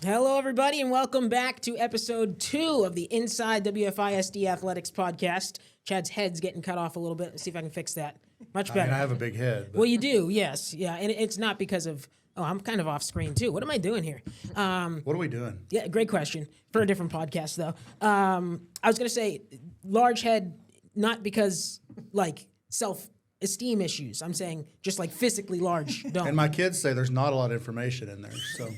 Hello, everybody, and welcome back to episode 2 of the Inside WFISD Athletics podcast. Chad's head's getting cut off a little bit. Let's see if I can fix that. Much better. I have a big head. But. Well, you do, yes. Yeah, and it's not because of... Oh, I'm kind of off screen, too. What am I doing here? What are we doing? Yeah, great question. For a different podcast, though. I was going to say large head, not because, like, self-esteem issues. I'm saying just, like, physically large dome. And my kids say there's not a lot of information in there. So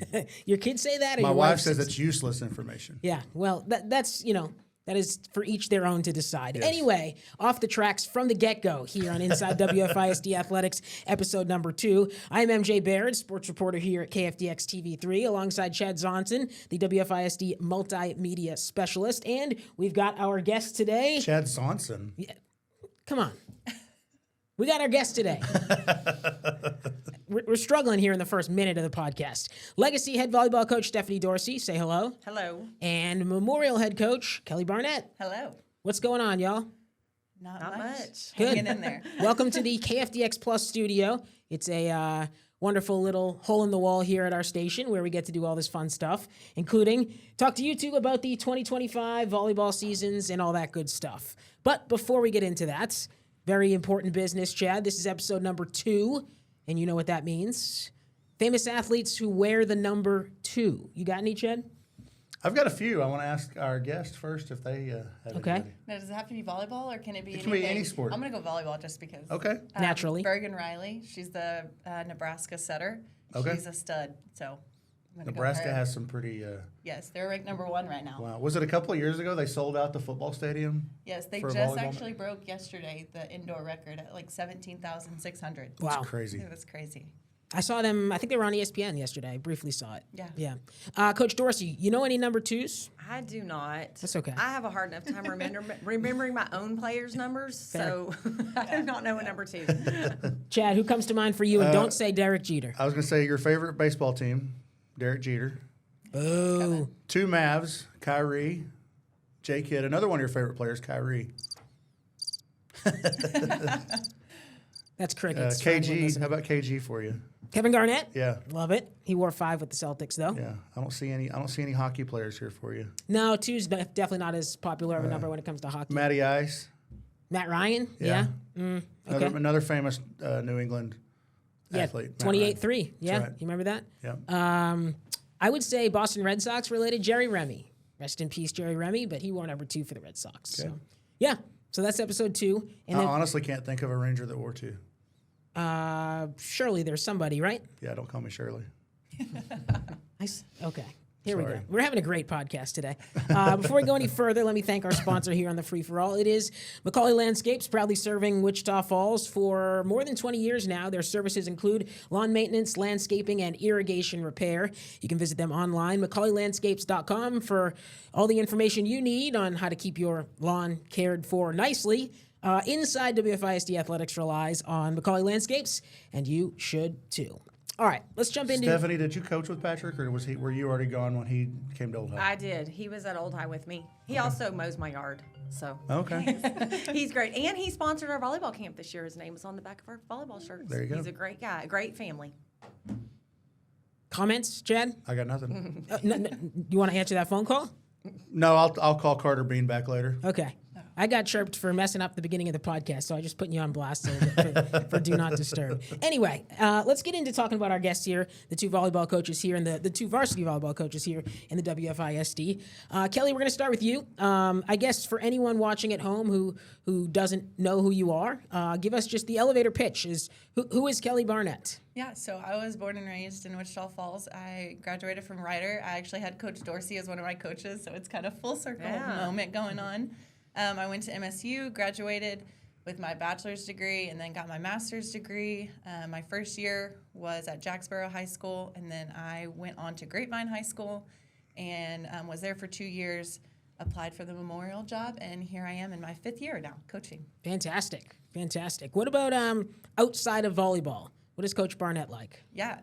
Your kids say that? Or my your wife says it's useless information. Yeah, well, that's, that is for each their own to decide. Yes. Anyway, off the tracks from the get-go here on Inside WFISD Athletics, episode number 2. I'm MJ Baird, sports reporter here at KFDX TV3, alongside Chad Zonson, the WFISD multimedia specialist. And we've got our guest today. Chad Zonson? Yeah, come on. We got our guest today. We're struggling here in the first minute of the podcast. Legacy head volleyball coach Stephanie Dorsey, say hello. Hello. And Memorial head coach Kelly Barnett. Hello. What's going on, y'all? Not much. Good. Hanging in there. Welcome to the KFDX Plus studio. It's a wonderful little hole in the wall here at our station where we get to do all this fun stuff, including talk to you two about the 2025 volleyball seasons and all that good stuff. But before we get into that, very important business, Chad. This is episode number 2, and you know what that means. Famous athletes who wear the number 2. You got any, Chad? I've got a few. I want to ask our guest first if they have Okay. anybody. Now, does it have to be volleyball or can it be It can be any sport. I'm going to go volleyball just because. Okay. Naturally. Bergen Riley. She's the Nebraska setter. Okay. She's a stud. So I'm gonna go Nebraska her. has some pretty... Yes, they're ranked number 1 right now. wow. Was it a couple of years ago they sold out the football stadium? Yes, they for a just volleyball actually broke yesterday the indoor record at like 17,600. Wow. It's crazy. It was crazy. I saw them, I think they were on ESPN yesterday. I briefly saw it. Yeah. Yeah. Coach Dorsey, you know any number 2s? I do not. That's okay. I have a hard enough time remembering my own players' numbers, so I do not know a number 2. Chad, who comes to mind for you? And don't say Derek Jeter. I was going to say your favorite baseball team, Derek Jeter. Boo. 2 Mavs, Kyrie, J. Kidd. Another one of your favorite players, Kyrie. That's crickets. for anyone KG. listening. How about KG for you? Kevin Garnett? Yeah. Love it. He wore 5 with the Celtics, though. Yeah. I don't see any hockey players here for you. No, 2's definitely not as popular of a number when it comes to hockey. Matty Ice. Matt Ryan? Yeah. Okay. Another famous New England athlete. Matt 28-3. Yeah. That's right. You remember that? Yeah. I would say Boston Red Sox related Jerry Remy. Rest in peace, Jerry Remy, but he wore number 2 for the Red Sox. Okay. So, yeah. So that's episode 2. And I then, honestly can't think of a Ranger that wore 2. surely there's somebody, right? Yeah, don't call me Shirley. Okay. Here we Sorry. go. We're having a great podcast today. Before we go any further, let me thank our sponsor here on the Free For All. It is Macaulay Landscapes, proudly serving Wichita Falls for more than 20 years now. Their services include lawn maintenance, landscaping, and irrigation repair. You can visit them online, MacaulayLandscapes.com, for all the information you need on how to keep your lawn cared for nicely. Inside WFISD Athletics relies on Macaulay Landscapes, and you should too. All right, let's jump into... Stephanie, did you coach with Patrick, or were you already gone when he came to Old High? I did. He was at Old High with me. He also mows my yard, so Okay. he's great. And he ssponsored our volleyball camp this year. His name was on the back of our volleyball shirts. There you go. He's a great guy, a great family. Comments, Chad? I got nothing. You want to answer that phone call? No, I'll call Carter Bean back later. Okay. I got chirped for messing up the beginning of the podcast, so I just put you on blast a little bit for Do Not Disturb. Anyway, let's get into talking about our guests here, the 2 volleyball coaches here and the 2 varsity volleyball coaches here in the WFISD. Kelly, we're going to start with you. I guess for anyone watching at home who doesn't know who you are, give us just the elevator pitch. Who is Kelly Barnett? Yeah, so I was born and raised in Wichita Falls. I graduated from Rider. I actually had Coach Dorsey as one of my coaches, so it's kind of full circle moment going on. I went to MSU, graduated with my bachelor's degree, and then got my master's degree. My first year was at Jacksboro High School, and then I went on to Grapevine High School and was there for 2 years, applied for the Memorial job, and here I am in my 5th year now, coaching. Fantastic. What about outside of volleyball? What is Coach Barnett like? Yeah,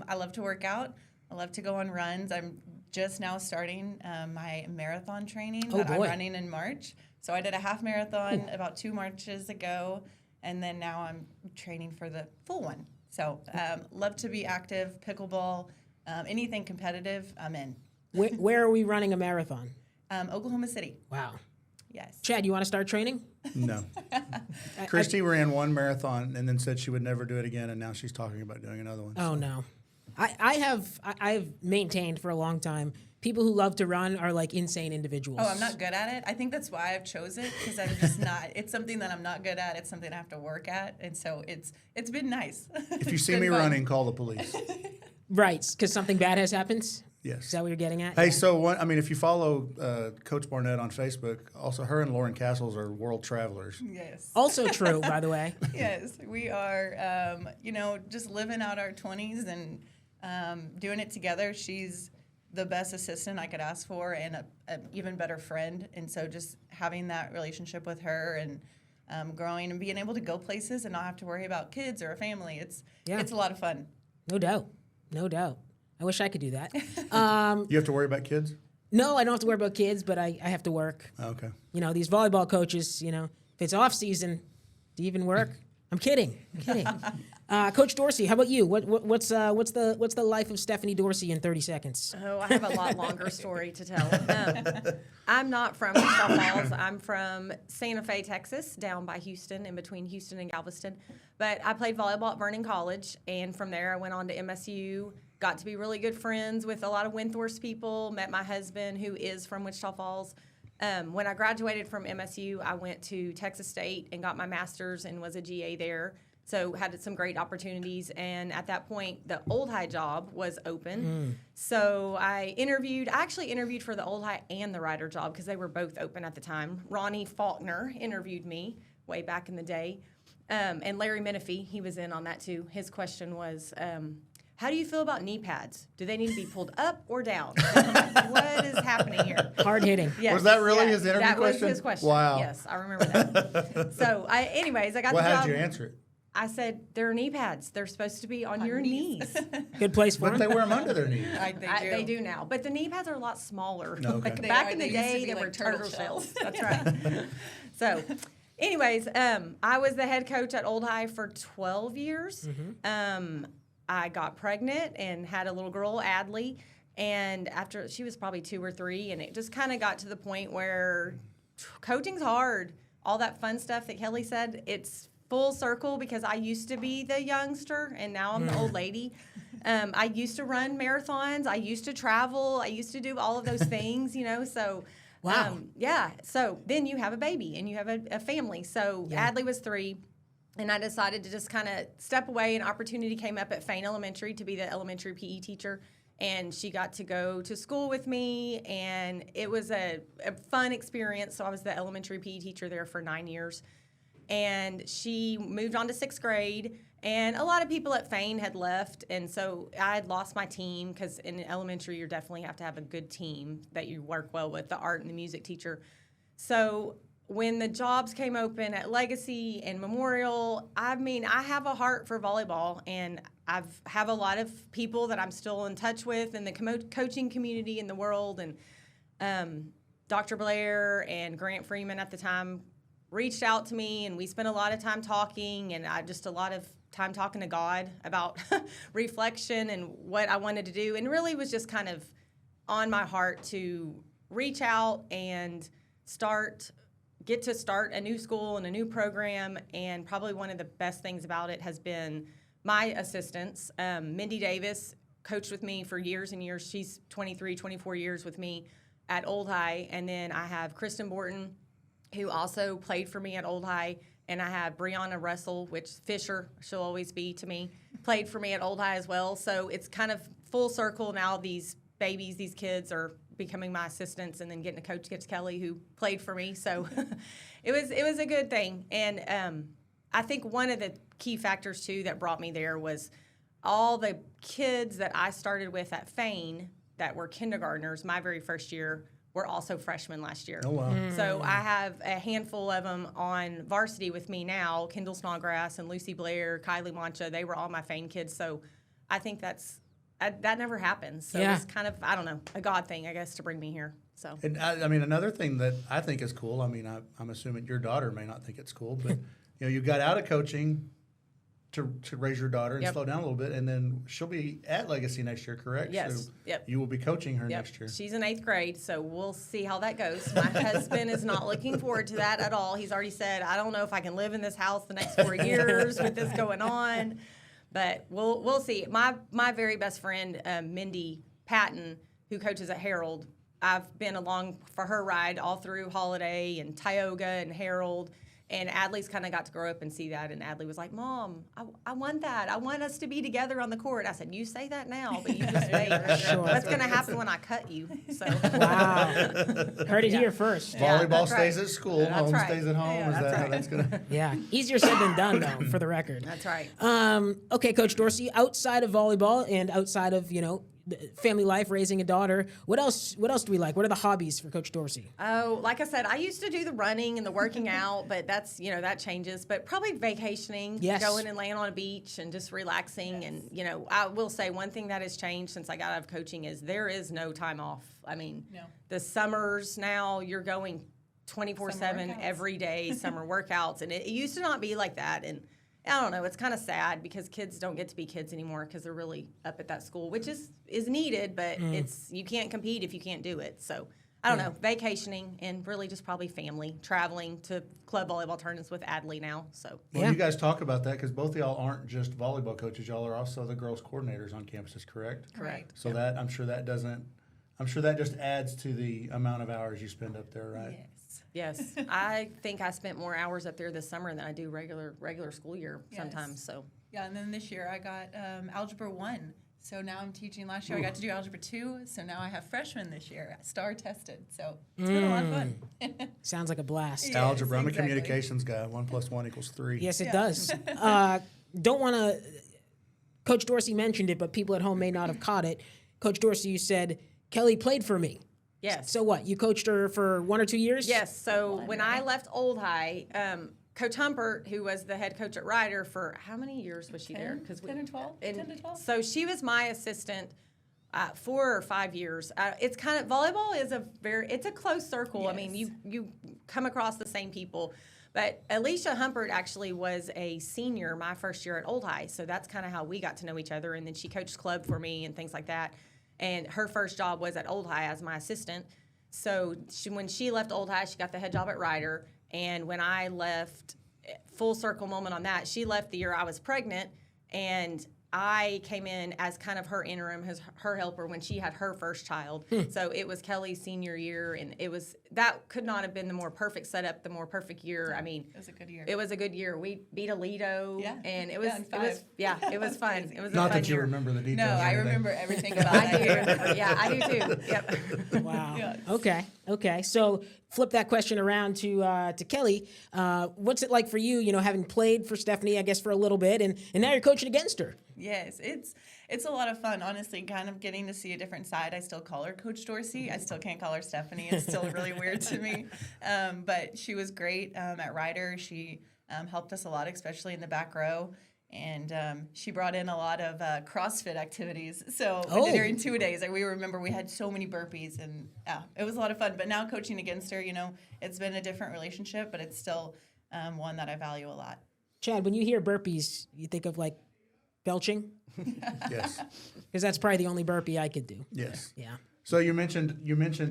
I love to work out. I love to go on runs. I'm just now starting my marathon training that I'm running in March. So I did a half marathon about 2 Marches ago, and then now I'm training for the full one. So love to be active, pickleball, anything competitive, I'm in. Where are we running a marathon? Oklahoma City. Wow. Yes. Chad, you want to start training? No. Christy ran one marathon and then said she would never do it again, and now she's talking about doing another one. Oh no. I've maintained for a long time, people who love to run are like insane individuals. Oh, I'm not good at it. I think that's why I've chose it, because I'm just not. It's something that I'm not good at. It's something I have to work at, and so it's been nice. If you see me running, call the police. Right, because something bad has happened? Is Yes. that what you're getting at? Hey, so if you follow Coach Barnett on Facebook, also her and Lauren Castles are world travelers. Yes. Also true, by the way. Yes, we are, just living out our 20s and doing it together. She's the best assistant I could ask for and an even better friend. And so just having that relationship with her and growing and being able to go places and not have to worry about kids or a family, it's a lot of fun. No doubt. No doubt. I wish I could do that. You have to worry about kids? No, I don't have to worry about kids, but I have to work. Oh, okay. These volleyball coaches, if it's off season, do you even work? I'm kidding. Coach Dorsey, how about you? What's the life of Stephanie Dorsey in 30 seconds? Oh, I have a lot longer story to tell. I'm not from Wichita Falls. I'm from Santa Fe, Texas, down by Houston, in between Houston and Galveston. But I played volleyball at Vernon College, and from there I went on to MSU, got to be really good friends with a lot of Windthorst people, met my husband, who is from Wichita Falls. When I graduated from MSU, I went to Texas State and got my master's and was a GA there. So had some great opportunities, and at that point, the Old High job was open. So I actually interviewed for the Old High and the Rider job because they were both open at the time. Ronnie Faulkner interviewed me way back in the day, and Larry Menifee, he was in on that too. His question was, how do you feel about knee pads? Do they need to be pulled up or down? What is happening here? Hard hitting. Yes, Was that really his interview that question? was his question. Wow. Yes, I remember that. So, I got Well, the job. how did you answer it? I said, they're knee pads. They're supposed to be on your knees. Good place for But they him. wear them under their knees. They do now. But the knee pads are a lot smaller. No, okay. Like They back are. in They the used to day, be they like were turtle turtle shells. shells. That's right. So, anyways, I was the head coach at Old High for 12 years. I got pregnant and had a little girl, Adley. And after, she was probably 2 or 3, and it just kind of got to the point where coaching's hard. All that fun stuff that Kelly said, it's full circle because I used to be the youngster and now I'm the old lady. I used to run marathons. I used to travel. I used to do all of those things, so. Wow. Yeah. So then you have a baby and you have a family. So Adley was 3. And I decided to just kind of step away. An opportunity came up at Fane Elementary to be the elementary PE teacher. And she got to go to school with me. And it was a fun experience. So I was the elementary PE teacher there for 9 years. And she moved on to 6th grade. And a lot of people at Fane had left. And so I had lost my team because in elementary, you definitely have to have a good team that you work well with, the art and the music teacher. So when the jobs came open at Legacy and Memorial, I have a heart for volleyball, and I have a lot of people that I'm still in touch with in the coaching community in the world, and Dr. Blair and Grant Freeman at the time reached out to me, and we spent a lot of time talking, and a lot of time talking to God about reflection and what I wanted to do, and really was just kind of on my heart to reach out and get to start a new school and a new program. And probably one of the best things about it has been my assistants. Mindy Davis coached with me for years and years. She's 23, 24 years with me at Old High. And then I have Kristen Borton, who also played for me at Old High. And I have Brianna Russell, which Fisher, she'll always be to me, played for me at Old High as well. So it's kind of full circle now. These babies, these kids are becoming my assistants, and then getting to coach Kelly, who played for me. So it was a good thing. And I think one of the key factors too that brought me there was all the kids that I started with at Fane that were kindergartners my very first year were also freshmen last year. Oh, wow. So I have a handful of them on varsity with me now. Kendall Snodgrass and Lucy Blair, Kylie Mancha, they were all my Fane kids. So I think that never happens. So it's kind of, I don't know, a God thing, I guess, to bring me here. So. And another thing that I think is cool, I'm assuming your daughter may not think it's cool, but you got out of coaching to raise your daughter and slow down a little bit, and then she'll be at Legacy next year, correct? Yes. So Yep. you will be coaching her next year. She's in 8th grade, so we'll see how that goes. My husband is not looking forward to that at all. He's already said, I don't know if I can live in this house the next 4 years with this going on. But we'll see. My very best friend, Mindy Patton, who coaches at Harold, I've been along for her ride all through Holiday and Tioga and Harold. And Adley's kind of got to grow up and see that. And Adley was like, Mom, I want that. I want us to be together on the court. I said, you say that now, but you just wait. Sure. What's going to happen when I cut you? So Wow. Heard it here first. Volleyball that's stays right. at school, That's home right. stays at home. Yeah, Is that's that how right. that's going to? Yeah. Easier said than done, though, for the record. that's right. Okay, Coach Dorsey, outside of volleyball and outside of, family life, raising a daughter, what else do we like? What are the hobbies for Coach Dorsey? Oh, like I said, I used to do the running and the working out, but that's, that changes. But probably vacationing, Yes. going and laying on a beach and just relaxing. And, I will say one thing that has changed since I got out of coaching is there is no time off. I mean, the summers now, you're going 24/7 every day, summer workouts. And it used to not be like that. And I don't know, it's kind of sad because kids don't get to be kids anymore because they're really up at that school, which is needed, but you can't compete if you can't do it. So I don't know, vacationing and really just probably family, traveling to club volleyball tournaments with Adley now. So Well, you guys talk about that because both of y'all aren't just volleyball coaches. Y'all are also the girls coordinators on campuses, correct? correct. So that I'm sure that just adds to the amount of hours you spend up there, right? Yes, I think I spent more hours up there this summer than I do regular school year sometimes. So Yeah, and then this year I got Algebra 1. So now I'm teaching. Last year I got to do Algebra 2. So now I have freshmen this year, STAR tested. So it's been a lot of fun. Sounds like a blast. Yes, Algebra. I'm a exactly. communications guy. 1 + 1 = 3. Yes, it does. Don't want to. Coach Dorsey mentioned it, but people at home may not have caught it. Coach Dorsey, you said Kelly played for me. yes. So what? You coached her for 1 or 2 years? Yes. So when I left Old High, Coach Humpert, who was the head coach at Ryder for how many years was she there? 10 or 12? 10 to 12? So she was my assistant 4 or 5 years. It's kind of volleyball is it's a close circle. I mean, Yes. you come across the same people. But Alicia Humpert actually was a senior my first year at Old High, so that's kind of how we got to know each other. And then she coached club for me and things like that. And her first job was at Old High as my assistant. So when she left Old High, she got the head job at Ryder. And when I left, full circle moment on that, she left the year I was pregnant, and I came in as kind of her interim, her helper when she had her first child. So it was Kelly's senior year, and that could not have been the more perfect setup, the more perfect year. I mean, It was a good year. it was a good year. We beat Aledo, Yeah. and it Yeah, was in it was 5. it was fun. crazy. It was Not a fun that you year. remember the details. No, or I anything. remember everything about I that do year. remember. Yeah, I do too. Yep. Wow. Yes. Okay. So flip that question around to Kelly. What's it like for you? Having played for Stephanie, I guess, for a little bit, and now you're coaching against her. Yes, it's a lot of fun, honestly, kind of getting to see a different side. I still call her Coach Dorsey. I still can't call her Stephanie. It's still really weird to me. But she was great at Ryder. She helped us a lot, especially in the back row. And she brought in a lot of CrossFit activities. So during 2 days, we remember we had so many burpees, and it was a lot of fun. But now coaching against her, it's been a different relationship, but it's still one that I value a lot. Chad, when you hear burpees, you think of like belching? Yes. Because that's probably the only burpee I could do. Yes. Yeah. So you mentioned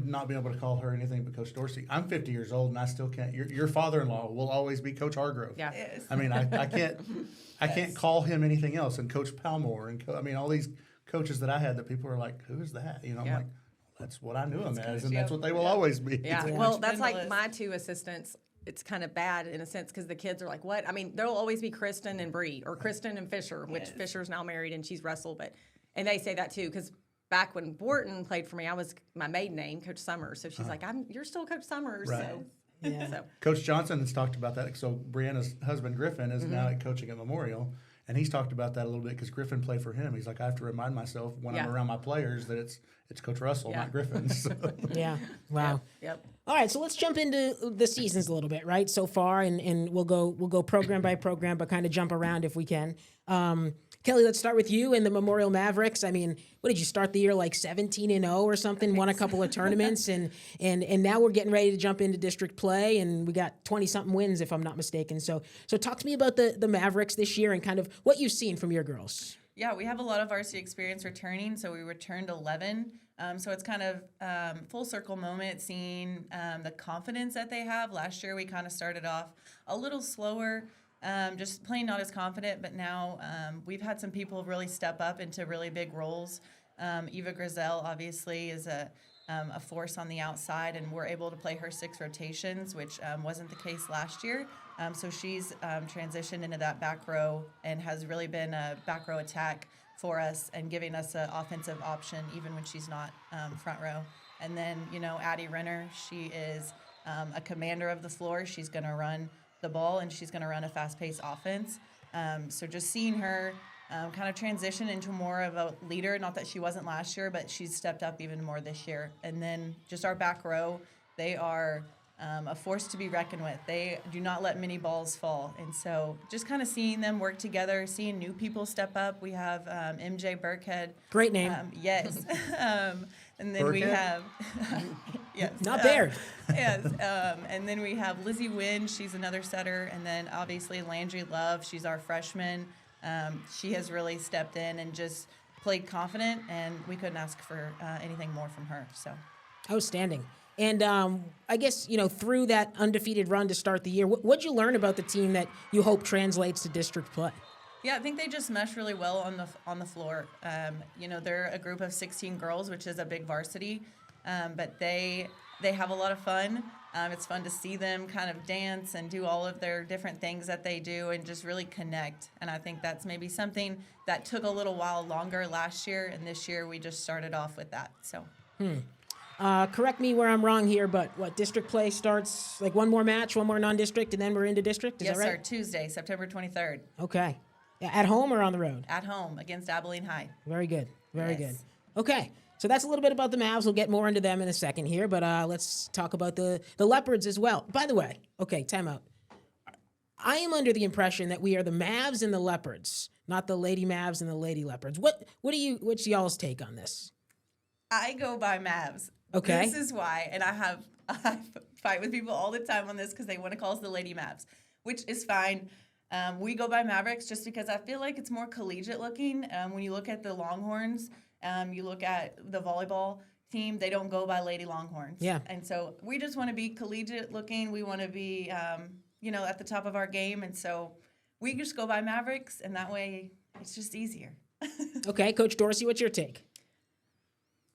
not being able to call her anything but Coach Dorsey. I'm 50 years old and I still can't. Your father-in-law will always be Coach Hargrove. Yeah. Yes. I mean, I can't call him anything else. And Coach Palmore and all these coaches that I had that people are like, who is that? I'm Yeah. like, that's what I knew him as, Coach, and that's yep. what they will always be. Yeah, Yeah. well, It's that's been like the list. my 2 assistants. It's kind of bad in a sense because the kids are like, what? I mean, there'll always be Kristen and Bree or Kristen and Fisher, which Yes. Fisher's now married and she's Russell. And they say that too because back when Borton played for me, I was my maiden name, Coach Summers. So she's like, you're still Coach Summers. Right. So, Yeah. so Coach Johnson has talked about that. So Brianna's husband Griffin is Mm-hmm. now coaching at Memorial, and he's talked about that a little bit because Griffin played for him. He's like, I have to remind myself when I'm Yeah. around my players that it's Coach Russell, Yeah. not Griffin. So. Yeah. Wow. yep. All right, so let's jump into the seasons a little bit, right? So far, and we'll go program by program, but kind of jump around if we can. Kelly, let's start with you and the Memorial Mavericks. I mean, what did you start the year like 17-0 or something? Won a couple of tournaments, and now we're getting ready to jump into district play, and we got 20-something wins if I'm not mistaken. So talk to me about the Mavericks this year and kind of what you've seen from your girls. Yeah, we have a lot of varsity experience returning, so we returned 11. So it's kind of full circle moment seeing the confidence that they have. Last year we kind of started off a little slower, just playing not as confident, but now we've had some people really step up into really big roles. Eva Grizel obviously is a force on the outside, and we're able to play her 6 rotations, which wasn't the case last year. So she's transitioned into that back row and has really been a back row attack for us and giving us an offensive option even when she's not front row. And then, Addie Renner, she is a commander of the floor. She's going to run the ball, and she's going to run a fast-paced offense. So just seeing her kind of transition into more of a leader, not that she wasn't last year, but she's stepped up even more this year. And then just our back row, they are a force to be reckoned with. They do not let many balls fall. And so just kind of seeing them work together, seeing new people step up. We have MJ Burkhead. Great name. Yes. And then Burkhead? we have, yes. Not Baird. Yes. And then we have Lizzie Wynn. She's another setter. And then obviously Landry Love. She's our freshman. She has really stepped in and just played confident, and we couldn't ask for anything more from her. So Outstanding. And I guess, through that undefeated run to start the year, what'd you learn about the team that you hope translates to district play? yeah, I think they just mesh really well on the floor. They're a group of 16 girls, which is a big varsity, but they have a lot of fun. It's fun to see them kind of dance and do all of their different things that they do and just really connect. And I think that's maybe something that took a little while longer last year, and this year we just started off with that. So. Correct me where I'm wrong here, but what, district play starts like one more match, one more non-district, and then we're into district? Is Yes, that right? sir. Tuesday, September 23rd. Okay. At home or on the road? At home against Abilene High. Very good. Very Yes. good. Okay. So that's a little bit about the Mavs. We'll get more into them in a second here, but let's talk about the Leopards as well. By the way, okay, time out. I am under the impression that we are the Mavs and the Leopards, not the Lady Mavs and the Lady Leopards. What's y'all's take on this? I go by Mavs. Okay. This is why, and I fight with people all the time on this because they want to call us the Lady Mavs, which is fine. We go by Mavericks just because I feel like it's more collegiate looking. When you look at the Longhorns, you look at the volleyball team, they don't go by Lady Longhorns. Yeah. And so we just want to be collegiate looking. We want to be, at the top of our game. And so we just go by Mavericks, and that way it's just easier. Okay, Coach Dorsey, what's your take?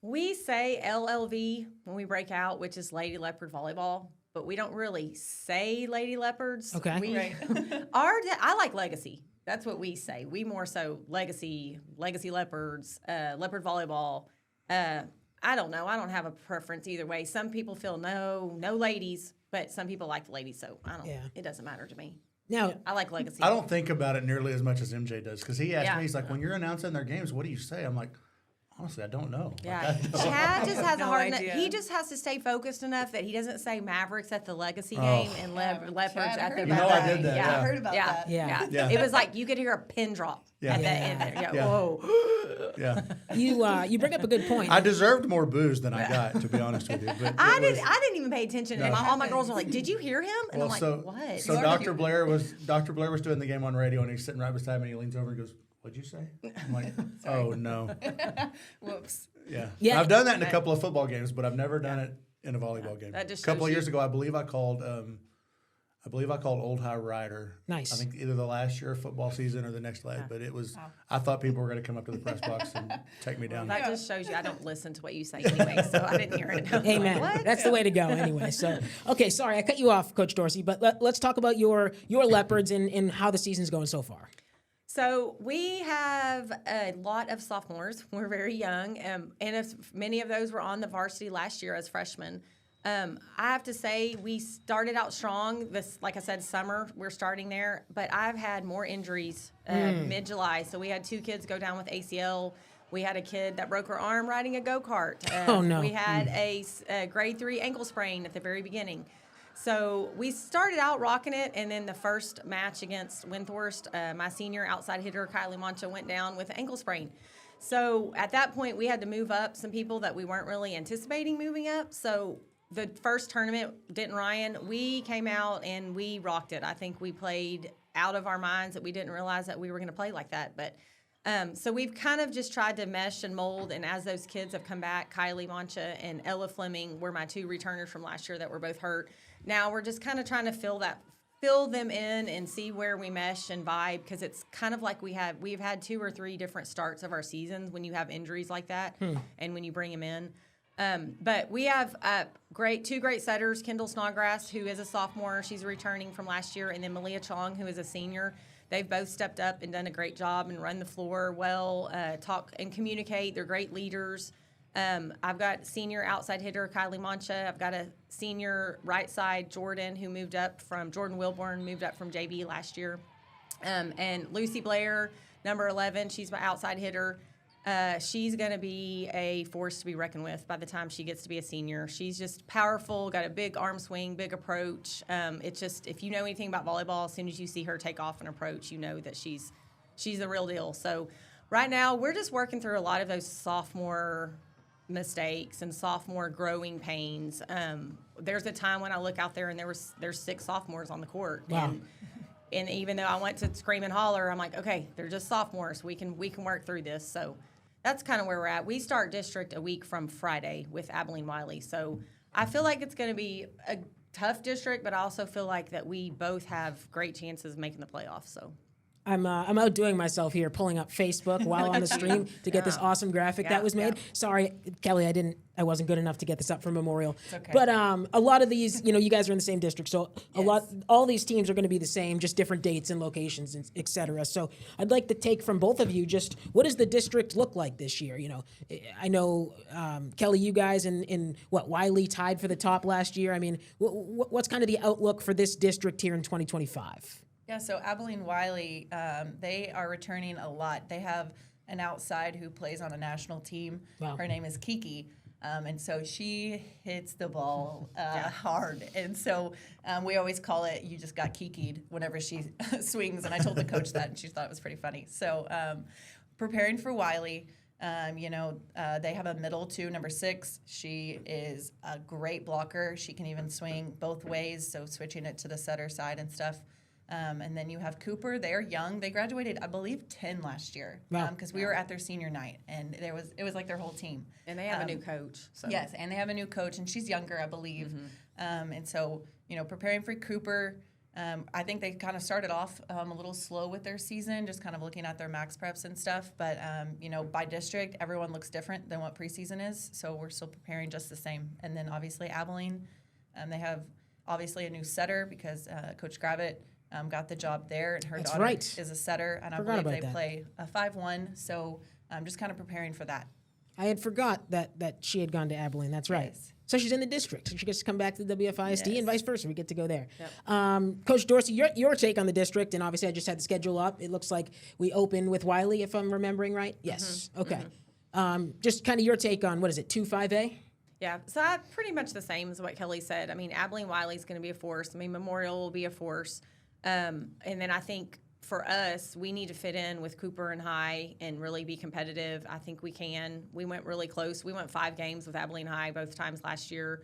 We say LLV when we break out, which is Lady Leopard Volleyball, but we don't really say Lady Leopards. Okay. Right. I like Legacy. That's what we say. We more so Legacy Leopards, Leopard Volleyball. I don't know. I don't have a preference either way. Some people feel no ladies, but some people like the ladies, so it doesn't matter to me. Now, I like Legacy. I don't think about it nearly as much as MJ does because he asked Yeah. me, he's like, when you're announcing their games, what do you say? I'm like, honestly, I don't know. Yeah, Like, Chad just has a No hard enough. idea. He just has to stay focused enough that he doesn't say Mavericks at the Legacy game and Leopards Chad, I at the heard You know about I that. did that, I yeah. heard about that. Yeah. Yeah. It was like you could hear a pin drop Yeah. at the end there. Yeah. Yeah. Whoa. yeah. you bring up a good point. I deserved more booze than I got, to be honest with you. But I it was- didn't even pay attention. And all my girls were like, "Did you hear him?" And I'm like, "What?" So Dr. Blair was doing the game on radio, and he's sitting right beside me. And he leans over and goes, "What'd you say?" I'm like, "Oh no." Whoops. Yeah. Yeah. I've done that in a couple of football games, but I've never done it in a volleyball game. That just a couple shows of years you- ago, I believe I called Old High Rider. Nice. I think either the last year of football season or the next leg, but it was. I thought people were going to come up to the press box and take me down. That just shows you I don't listen to what you say anyway, so I didn't hear it. I was like, Amen. "What?" That's the way to go anyway. So, okay, sorry, I cut you off, Coach Dorsey, but let's talk about your Leopards and how the season's going so far. So we have a lot of sophomores. We're very young, and many of those were on the varsity last year as freshmen. I have to say we started out strong. This, like I said, summer we're starting there, but I've had more injuries mid-July. So we had 2 kids go down with ACL. We had a kid that broke her arm riding a go-kart. Oh, no. We had a grade 3 ankle sprain at the very beginning. So we started out rocking it, and then the first match against Windthorst, my senior outside hitter, Kylie Mancha, went down with an ankle sprain. So at that point, we had to move up some people that we weren't really anticipating moving up. So the first tournament, Denton Ryan, we came out and we rocked it. I think we played out of our minds that we didn't realize that we were going to play like that. But so we've kind of just tried to mesh and mold, and as those kids have come back, Kylie Mancha and Ella Fleming were my 2 returners from last year that were both hurt. Now we're just kind of trying to fill them in and see where we mesh and vibe, because it's kind of like we've had 2 or 3 different starts of our seasons when you have injuries like that and when you bring them in. But we have 2 great setters, Kendall Snodgrass, who is a sophomore. She's returning from last year, and then Malia Chong, who is a senior. They've both stepped up and done a great job and run the floor well, talk and communicate. They're great leaders. I've got senior outside hitter Kylie Mancha. I've got a senior right side Jordan Jordan Wilborn, moved up from JV last year. And Lucy Blair, number 11, she's my outside hitter. She's going to be a force to be reckoned with by the time she gets to be a senior. She's just powerful, got a big arm swing, big approach. It's just, if you know anything about volleyball, as soon as you see her take off and approach, you know that she's the real deal. So right now, we're just working through a lot of those sophomore mistakes and sophomore growing pains. There's a time when I look out there and there's 6 sophomores on the court. Wow. And even though I went to scream and holler, I'm like, okay, they're just sophomores. We can work through this. So that's kind of where we're at. We start district a week from Friday with Abilene Wiley. So I feel like it's going to be a tough district, but I also feel like that we both have great chances of making the playoffs. So I'm outdoing myself here, pulling up Facebook while on the stream to get this awesome graphic that was made. Sorry, Kelly, I wasn't good enough to get this up for Memorial. It's okay. But a lot of these, you guys are in the same district, so all these teams are going to be the same, just different dates and locations, and et cetera. So I'd like to take from both of you just what does the district look like this year? I know Kelly, you guys in Wiley tied for the top last year. I mean, what's kind of the outlook for this district here in 2025? Yeah, so Abilene Wiley, they are returning a lot. They have an outside who plays on a national team. Wow. Her name is Kiki. And so she hits the ball hard. And so we always call it, you just got Kiki'd whenever she swings. And I told the coach that, and she thought it was pretty funny. So preparing for Wiley, they have a middle too, number 6. She is a great blocker. She can even swing both ways, so switching it to the setter side and stuff. And then you have Cooper. They're young. They graduated, I believe, 10 last year. Wow. Because we were at their senior night, and it was like their whole team. and they have a new coach. So. Yes, and they have a new coach, and she's younger, I believe. And so, preparing for Cooper, I think they kind of started off a little slow with their season, just kind of looking at their max preps and stuff. But, by district, everyone looks different than what preseason is, so we're still preparing just the same. And then, obviously, Abilene, they have, obviously, a new setter because Coach Gravitt got the job there, and her daughter is a setter, and I believe they play a 5-1. So I'm just kind of preparing for that. I had forgot that she had gone to Abilene. That's right. Yes. So she's in the district. So she gets to come back to the WFISD and vice versa. We get to go there. Yep. Coach Dorsey, your take on the district, and obviously I just had the schedule up. It looks like we open with Wiley, if I'm remembering right. Yes. Okay. Just kind of your take on, what is it, 2-5A? Yeah, so pretty much the same as what Kelly said. I mean, Abilene Wiley's going to be a force. I mean, Memorial will be a force. And then I think for us, we need to fit in with Cooper and High and really be competitive. I think we can. We went really close. We went 5 games with Abilene High both times last year.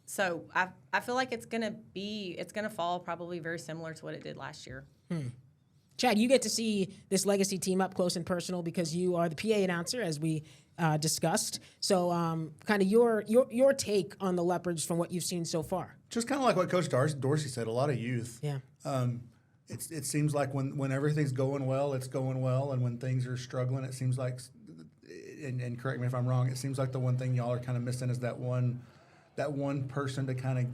So I feel like it's going to fall probably very similar to what it did last year. Chad, you get to see this Legacy team up close and personal because you are the PA announcer, as we discussed. So kind of your take on the Leopards from what you've seen so far. Just kind of like what Coach Dorsey said, a lot of youth. Yeah. It seems like when everything's going well, it's going well, and when things are struggling, it seems like, and correct me if I'm wrong, it seems like the one thing y'all are kind of missing is that one person to kind of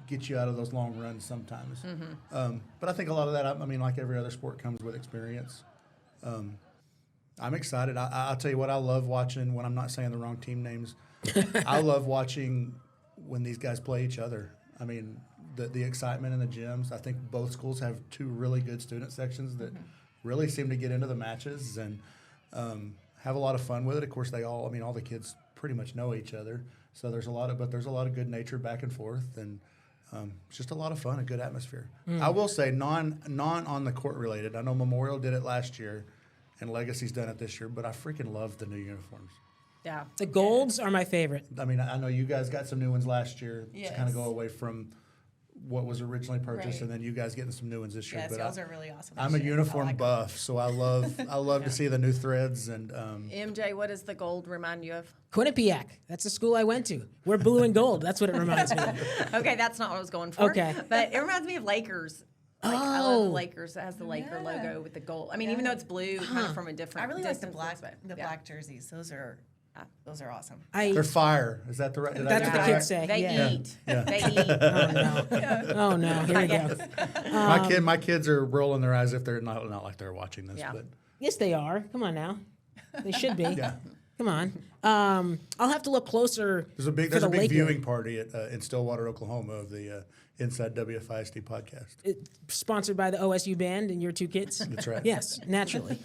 get you out of those long runs sometimes. But I think a lot of that, I mean, like every other sport, comes with experience. I'm excited. I'll tell you what I love watching when I'm not saying the wrong team names. I love watching when these guys play each other. I mean, the excitement in the gyms. I think both schools have 2 really good student sections that really seem to get into the matches and have a lot of fun with it. Of course, all the kids pretty much know each other. So there's a lot of good nature back and forth. And It's just a lot of fun, a good atmosphere. I will say non on the court related. I know Memorial did it last year, and Legacy's done it this year. But I freaking love the new uniforms. Yeah. The golds are my favorite. I mean, I know you guys got some new ones last year to kind Yes. of go away from what was originally purchased, Right. and then you guys getting some new ones this year. Yes, But y'all's are really awesome. I'm a this year. uniform I like 'em. buff, so I love to see the new threads and MJ, what does the gold remind you of? Quinnipiac. That's the school I went to. We're blue and gold. That's what it reminds me of. Okay, that's not what I was going for. Okay. But it reminds me of Lakers. Like, I love the Lakers. It has the Laker Yeah. logo with the gold. I mean, even though it's blue, kind of from a different. I really like the distance, black but, yeah. jerseys. Those are awesome. they're fire. Is that the right? Did I That's get what that the right? kids say. They yeah. eat. Yeah. They eat. Oh no. Here we go. My kids are rolling their eyes if they're not like they're watching this, Yeah. but Yes, they are. Come on now. They should be. yeah. Come on. I'll have to look closer. There's a big for the Laker. viewing party at, in Stillwater, Oklahoma, of the Inside WFISD podcast. Sponsored by the OSU band and your two kids. That's right. Yes, naturally.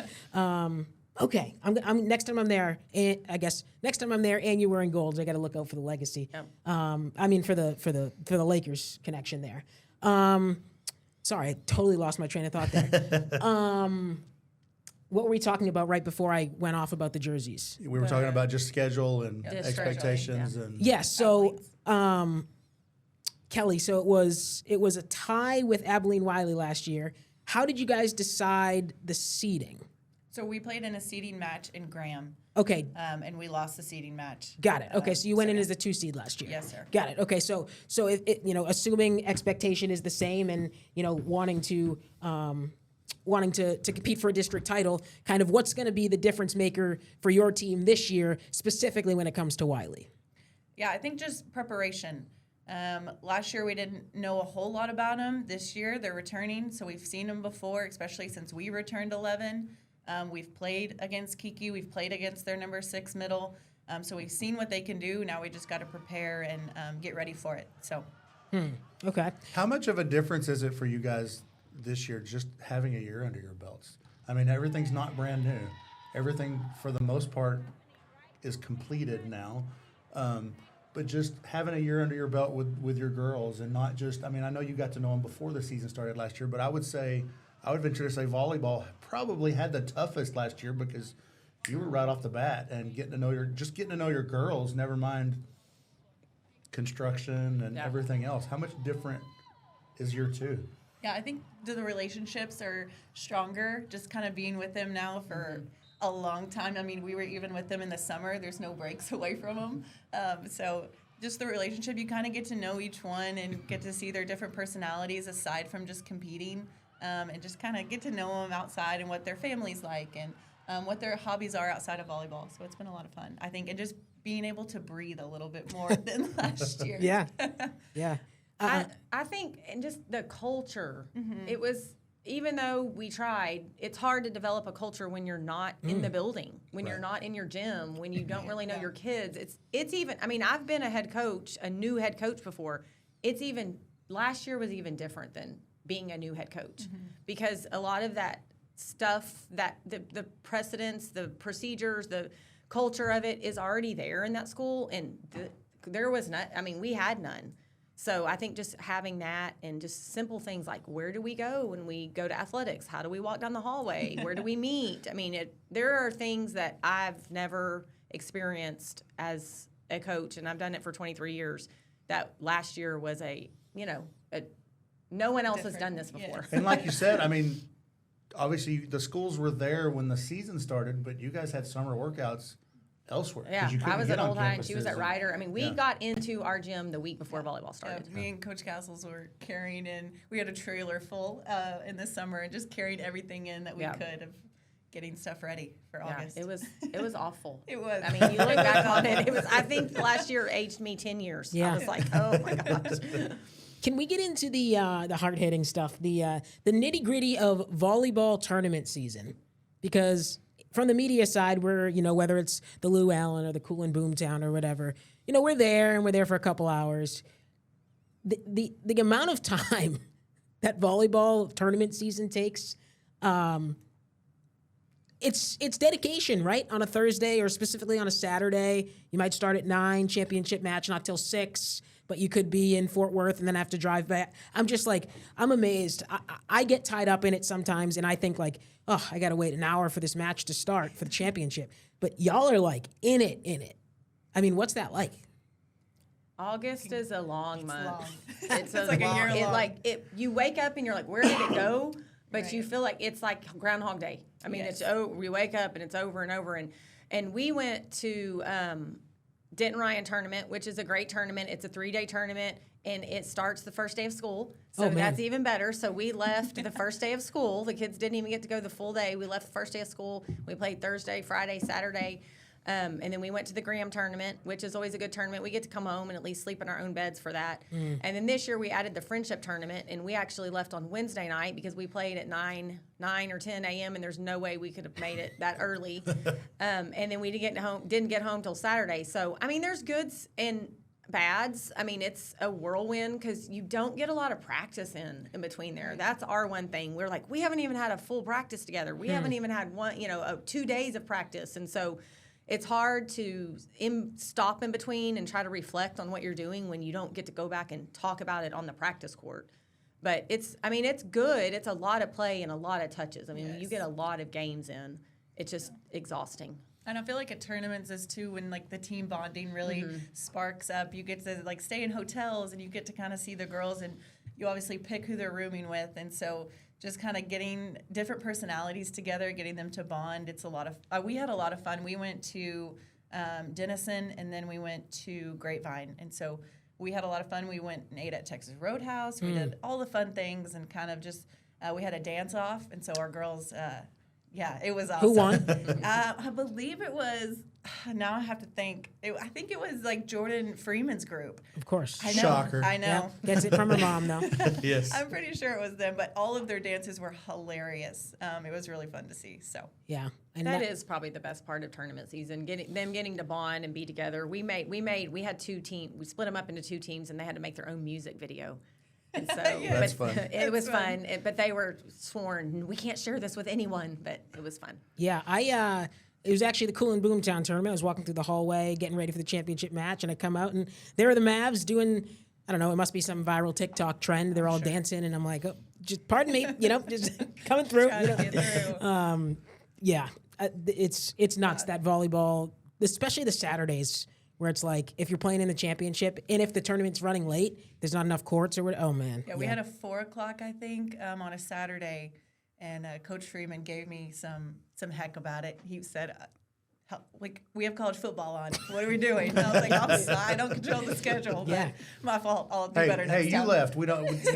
Okay, I'm next time I'm there. And I guess next time I'm there, and you're wearing golds, I got to look out for the Legacy. Yep. I mean for the Lakers connection there. Sorry, I totally lost my train of thought there. What were we talking about right before I went off about the jerseys? We were talking about just schedule and Just expectations and Yes. So, Kelly, so it was a tie with Abilene Wiley last year. How did you guys decide the seeding? So we played in a seeding match in Graham, Okay, and we lost the seeding match. got it. Okay, so you went in yeah. as the 2 seed last year. Yes, sir. Got it. Okay, so it assuming expectation is the same and wanting to compete for a district title, kind of what's going to be the difference maker for your team this year, specifically when it comes to Wiley? Yeah, I think just preparation. Last year we didn't know a whole lot about them. This year they're returning, so we've seen them before, especially since we returned 11. We've played against Kiki. We've played against their number 6 middle. So we've seen what they can do. Now we just got to prepare and get ready for it. So. Okay. How much of a difference is it for you guys this year, just having a year under your belts? I mean, everything's not brand new. Everything, for the most part, is completed now. But just having a year under your belt with your girls, and not just, I mean, I know you got to know them before the season started last year, but I would venture to say volleyball probably had the toughest last year because you were right off the bat and getting to know your girls, never mind construction and everything else. How much different is year 2? Yeah, I think the relationships are stronger, just kind of being with them now for a long time. I mean, we were even with them in the summer. There's no breaks away from them. So just the relationship, you kind of get to know each one and get to see their different personalities aside from just competing, and just kind of get to know them outside and what their family's like and what their hobbies are outside of volleyball. So it's been a lot of fun, I think, and just being able to breathe a little bit more than last year. Yeah. Yeah. I think, and just the culture, it was, even though we tried, it's hard to develop a culture when you're not in the building, when you're not in your gym, when you don't really know your kids. It's even, I mean, I've been a new head coach before. Last year was even different than being a new head coach because a lot of that stuff, that the precedents, the procedures, the culture of it is already there in that school, and there was not, I mean, we had none. So I think just having that and just simple things like, where do we go when we go to athletics? How do we walk down the hallway? Where do we meet? I mean, there are things that I've never experienced as a coach, and I've done it for 23 years, that last year was no one else has done this before. Yes. And like you said, I mean, obviously the schools were there when the season started, but you guys had summer workouts elsewhere. 'cause Yeah, you I couldn't was get at on Old High and she was campuses at Ryder. I mean, we yeah. got into our gym the week before volleyball started. Me and Coach Castles were carrying in. We had a trailer full in the summer and just carried everything in that we could of getting stuff ready for August. It was awful. It was. I mean, you look back on it. It was. I think last year aged me 10 years. Yeah. I was like, oh my gosh. Can we get into the hard hitting stuff, the nitty gritty of volleyball tournament season? Because from the media side, we're whether it's the Lou Allen or the Cool and Boomtown or whatever, we're there for a couple hours. The amount of time that volleyball tournament season takes, it's dedication, right? On a Thursday or specifically on a Saturday, you might start at 9, championship match not till 6. but you could be in Fort Worth and then have to drive back. I'm just like, I'm amazed. I get tied up in it sometimes, and I think like, oh, I got to wait an hour for this match to start for the championship. But y'all are like in it. I mean, what's that like? August is a long month. long. It's like a year long. You wake up and you're like, where did it go? But you feel like it's like Groundhog Day. I mean, Yes. we wake up and it's over and over. And we went to Denton Ryan tournament, which is a great tournament. It's a 3-day tournament, and it starts the first day of school. So that's even better. So we left the first day of school. The kids didn't even get to go the full day. We left the first day of school. We played Thursday, Friday, Saturday. And then we went to the Graham tournament, which is always a good tournament. We get to come home and at least sleep in our own beds for that. And then this year we added the friendship tournament, and we actually left on Wednesday night because we played at 9 or 10 a.m. and there's no way we could have made it that early. And then we didn't get home till Saturday. So I mean, there's goods and bads. I mean, it's a whirlwind because you don't get a lot of practice in between there. That's our one thing. We're like, we haven't even had a full practice together. We haven't even had 2 days of practice, and so. It's hard to stop in between and try to reflect on what you're doing when you don't get to go back and talk about it on the practice court. But it's good. It's a lot of play and a lot of touches. I mean, you get a lot of games in. It's just exhausting. And I feel like at tournaments is too when like the team bonding really sparks up. You get to like stay in hotels and you get to kind of see the girls, and you obviously pick who they're rooming with, and so just kind of getting different personalities together, getting them to bond. It's a lot of. We had a lot of fun. We went to Denison, and then we went to Grapevine, and so we had a lot of fun. We went and ate at Texas Roadhouse. We did all the fun things, and kind of just we had a dance off, and so our girls. Yeah, it was awesome. Who won? I believe it was. Now I have to think. I think it was like Jordan Freeman's group. Of course. I know. Shocker. I know. Yeah, gets it from her mom, though. Yes. I'm pretty sure it was them, but all of their dances were hilarious. It was really fun to see. So Yeah. And That is probably the best part of tournament season, getting to bond and be together. We had 2 teams. We split them up into 2 teams, and they had to make their own music video. And so, That's fun. It was fun. But they were sworn, we can't share this with anyone. But it was fun. Yeah, it was actually the Cool and Boomtown tournament. I was walking through the hallway, getting ready for the championship match, and I come out, and there are the Mavs doing, I don't know, it must be some viral TikTok trend. They're all dancing, and I'm like, oh, just pardon me, just coming through. Trying to get through. Yeah, it's nuts, that volleyball, especially the Saturdays, where it's like, if you're playing in the championship, and if the tournament's running late, there's not enough courts or what. Oh, man. Yeah, we had a 4 o'clock, I think, on a Saturday, and Coach Freeman gave me some heck about it. He said, we have college football on. What are we doing? And I was like, I don't control the schedule. But Yeah. my fault. I'll do better next you time. left. You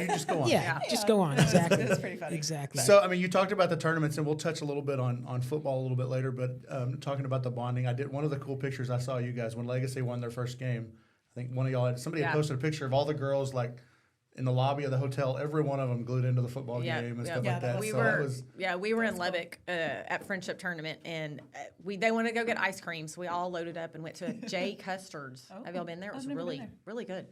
just go on. Yeah, just go on. Exactly. It was pretty funny. Exactly. So, I mean, you talked about the tournaments, and we'll touch a little bit on football a little bit later, but talking about the bonding, I did one of the cool pictures I saw you guys when Legacy won their first game. I think one of y'all somebody had posted a picture of all the girls like in the lobby of the hotel, every one of them glued into the football game and stuff like that. We were in Lubbock at Friendship Tournament, and they wanted to go get ice cream, so we all loaded up and went to Jay Custard's. Have y'all been there? It was really good.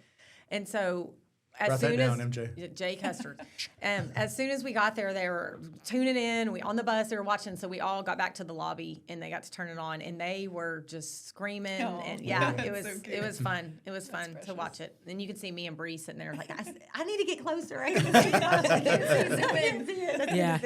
And so Write that down, MJ. Jay Custard. As soon as we got there, they were tuning in. On the bus, they were watching. So we all got back to the lobby, and they got to turn it on, and they were just screaming. And it was fun. It was fun to watch it. And you could see me and Bree sitting there like, I need to get closer. I can see it. Yeah.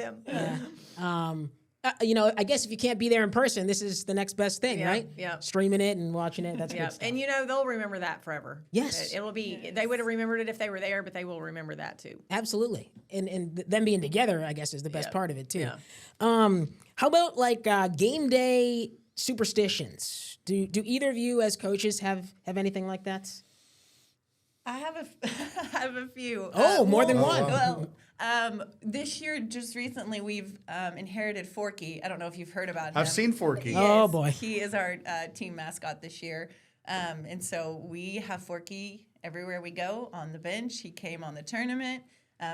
I guess if you can't be there in person, this is the next best thing, right? Yeah. Streaming it and watching it, that's good stuff. And they'll remember that forever. Yes. It will be. They would have remembered it if they were there, but they will remember that too. Absolutely. And them being together, I guess, is the best part of it, too. Yeah. How about, like, game day superstitions? Do either of you as coaches have anything like that? I have a few. Oh, more than one. Well, this year, just recently, we've inherited Forky. I don't know if you've heard about him. I've seen Forky. Oh, boy. He is our team mascot this year. And so we have Forky everywhere we go, on the bench. He came on the tournament.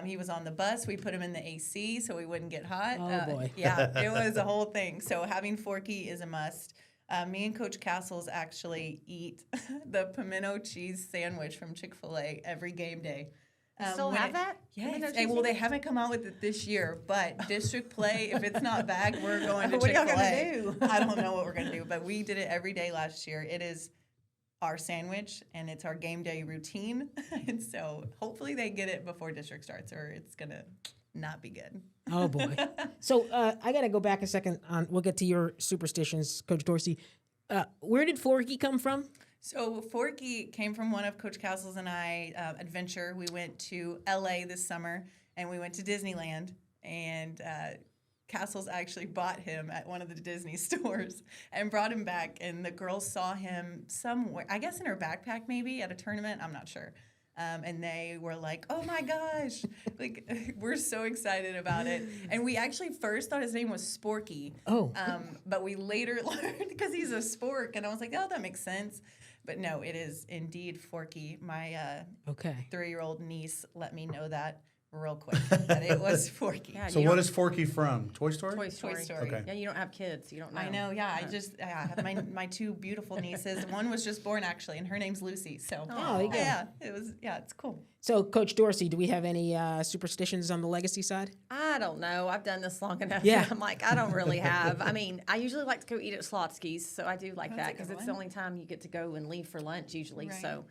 He was on the bus. We put him in the AC so he wouldn't get hot. Oh, boy. Yeah, it was a whole thing. So having Forky is a must. Me and Coach Castles actually eat the pimento cheese sandwich from Chick-fil-A every game day. Still have that? Yes. Well, they haven't come out with it this year, but district play, if it's not back, we're going to What are y'all Chick-fil-A. gonna do? I don't know what we're going to do, but we did it every day last year. It is our sandwich, and it's our game day routine. And so hopefully they get it before district starts, or it's going to not be good. Oh, boy. So I got to go back a second. We'll get to your superstitions, Coach Dorsey. Where did Forky come from? So Forky came from one of Coach Castle's and I adventure. We went to LA this summer, and we went to Disneyland, and Castle's actually bought him at one of the Disney stores and brought him back, and the girls saw him somewhere, I guess in her backpack maybe, at a tournament, I'm not sure. And they were like, oh my gosh, like, we're so excited about it. And we actually first thought his name was Sporky. Oh. But we later learned, because he's a spork, and I was like, oh, that makes sense. But no, it is indeed Forky. My 3-year-old niece let me know that real quick, that it was Forky. Yeah, So what is Forky from? Toy Story? Toy Story. Toy Story. Okay. Yeah, you don't have kids. You don't know. I know, yeah. I have my 2 beautiful nieces. One was just born, actually, and her name's Lucy. So, Oh, there you go. yeah, it's cool. So, Coach Dorsey, do we have any superstitions on the legacy side? I don't know. I've done this long enough. Yeah. I'm like, I don't really have. I mean, I usually like to go eat at Slotsky's, so I do like That's a that good because it's one. the only time you get to go and leave for lunch usually. Right. So,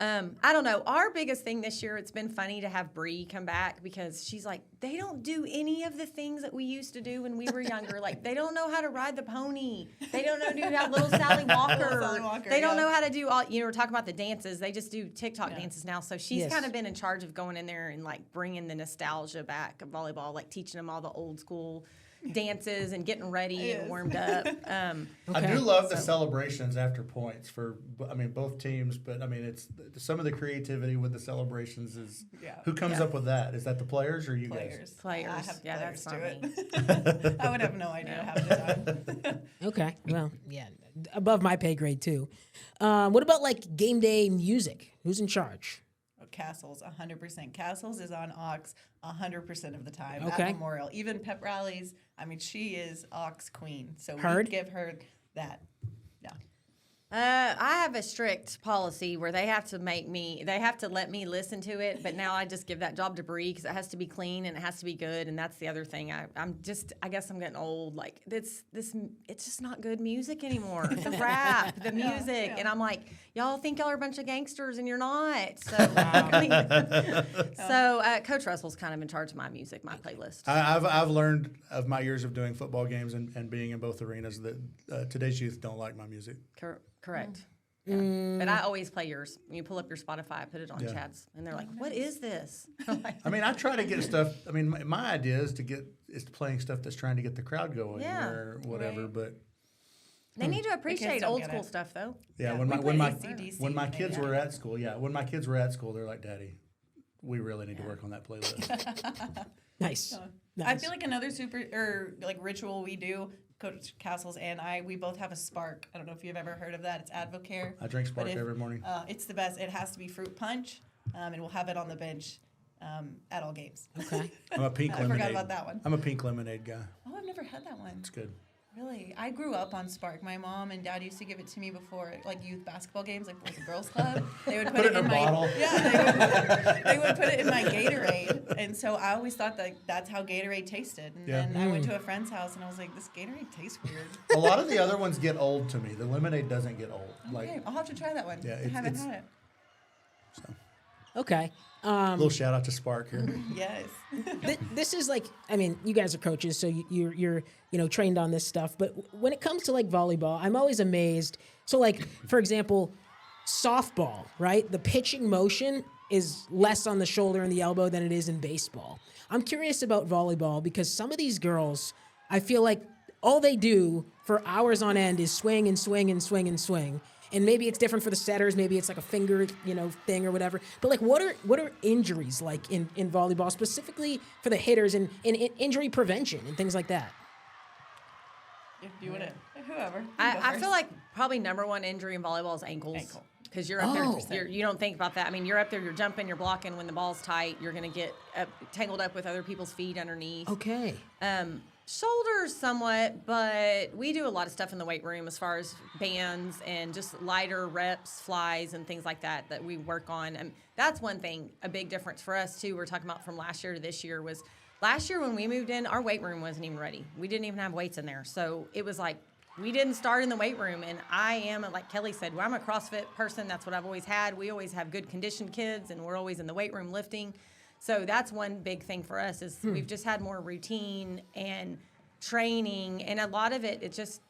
I don't know. Our biggest thing this year, it's been funny to have Bree come back because she's like, they don't do any of the things that we used to do when we were younger. Like, they don't know how to ride the pony. They don't know how to do little Sally Walker. Sally Walker, They don't yeah. know how to do all, we're talking about the dances. They just do TikTok dances now. So she's Yes. kind of been in charge of going in there and like bringing the nostalgia back of volleyball, like teaching them all the old school dances and getting ready and warmed up. I do love the celebrations after points for, both teams, but it's some of the creativity with the celebrations is, who comes up with that? Is that the players or you guys? Players. I have Yeah, players that's do it. I would have no idea half the time. Okay. Well, yeah, above my pay grade, too. What about, like, game day music? Who's in charge? Castles, 100%. Castles is on Ox 100% of the time Okay. at Memorial. Even pep rallies, she is Ox queen. So Heard. we give her that. Yeah. I have a strict policy where they have to let me listen to it, but now I just give that job to Bree because it has to be clean and it has to be good, and that's the other thing. I guess I'm getting old. Like it's just not good music anymore. The rap, the music, and I'm like, y'all think y'all are a bunch of gangsters and you're not. So, Coach Russell's kind of in charge of my music, my playlist. I've learned of my years of doing football games and being in both arenas that today's youth don't like my music. Correct. Yeah. But I always play yours. When you pull up your Spotify, I put it on Chad's, and they're like, "What is this?" I try to get stuff. My idea is to playing stuff that's trying to get the crowd going or whatever. Right. But They need to appreciate don't old get school it. stuff, though. yeah, Yeah, when we my play AC/DC when my kids maybe. were at school, they're like, "Daddy, we really need to work on that playlist." Nice. I feel like another ritual we do, Coach Castles and I, we both have a Spark. I don't know if you've ever heard of that. It's Advocare. I drink Spark every morning. It's the best. It has to be fruit punch, and we'll have it on the bench at all games. Okay. I'm a pink I lemonade. forgot about that one. I'm a pink lemonade guy. Oh, I've never had that one. It's good. Really? I grew up on Spark. My mom and dad used to give it to me before, like, youth basketball games, like Boys and Girls Club. They would put it in a my bottle. Yeah, they would put it in my Gatorade, and so I always thought that that's how Gatorade tasted. And then I went to a friend's house, and I was like, this Gatorade tastes weird. A lot of the other ones get old to me. The lemonade doesn't get old. Okay, I'll have to try that one. Yeah, I haven't had it. Okay. Little shout out to Spark here. Yes. This is like, you guys are coaches, so you're trained on this stuff. But when it comes to like volleyball, I'm always amazed. So like, for example, softball, right? The pitching motion is less on the shoulder and the elbow than it is in baseball. I'm curious about volleyball because some of these girls, I feel like all they do for hours on end is swing and swing and swing and swing. And maybe it's different for the setters. Maybe it's like a finger, thing or whatever. But like, what are injuries like in volleyball, specifically for the hitters and injury prevention and things like that? If you want it, whoever. I feel like probably number one injury in volleyball is ankles. Ankle. Because you're up there, you don't think about that. You're up there, you're jumping, you're blocking. When the ball's tight, you're going to get tangled up with other people's feet underneath. Okay. Shoulders somewhat, but we do a lot of stuff in the weight room as far as bands and just lighter reps, flies, and things like that we work on. And that's one thing, a big difference for us, too, we're talking about from last year to this year was last year when we moved in, our weight room wasn't even ready. We didn't even have weights in there. So it was like we didn't start in the weight room. And I am, like Kelly said, I'm a CrossFit person. That's what I've always had. We always have good conditioned kids, and we're always in the weight room lifting. So that's one big thing for us is we've just had more routine and training. And a lot of it just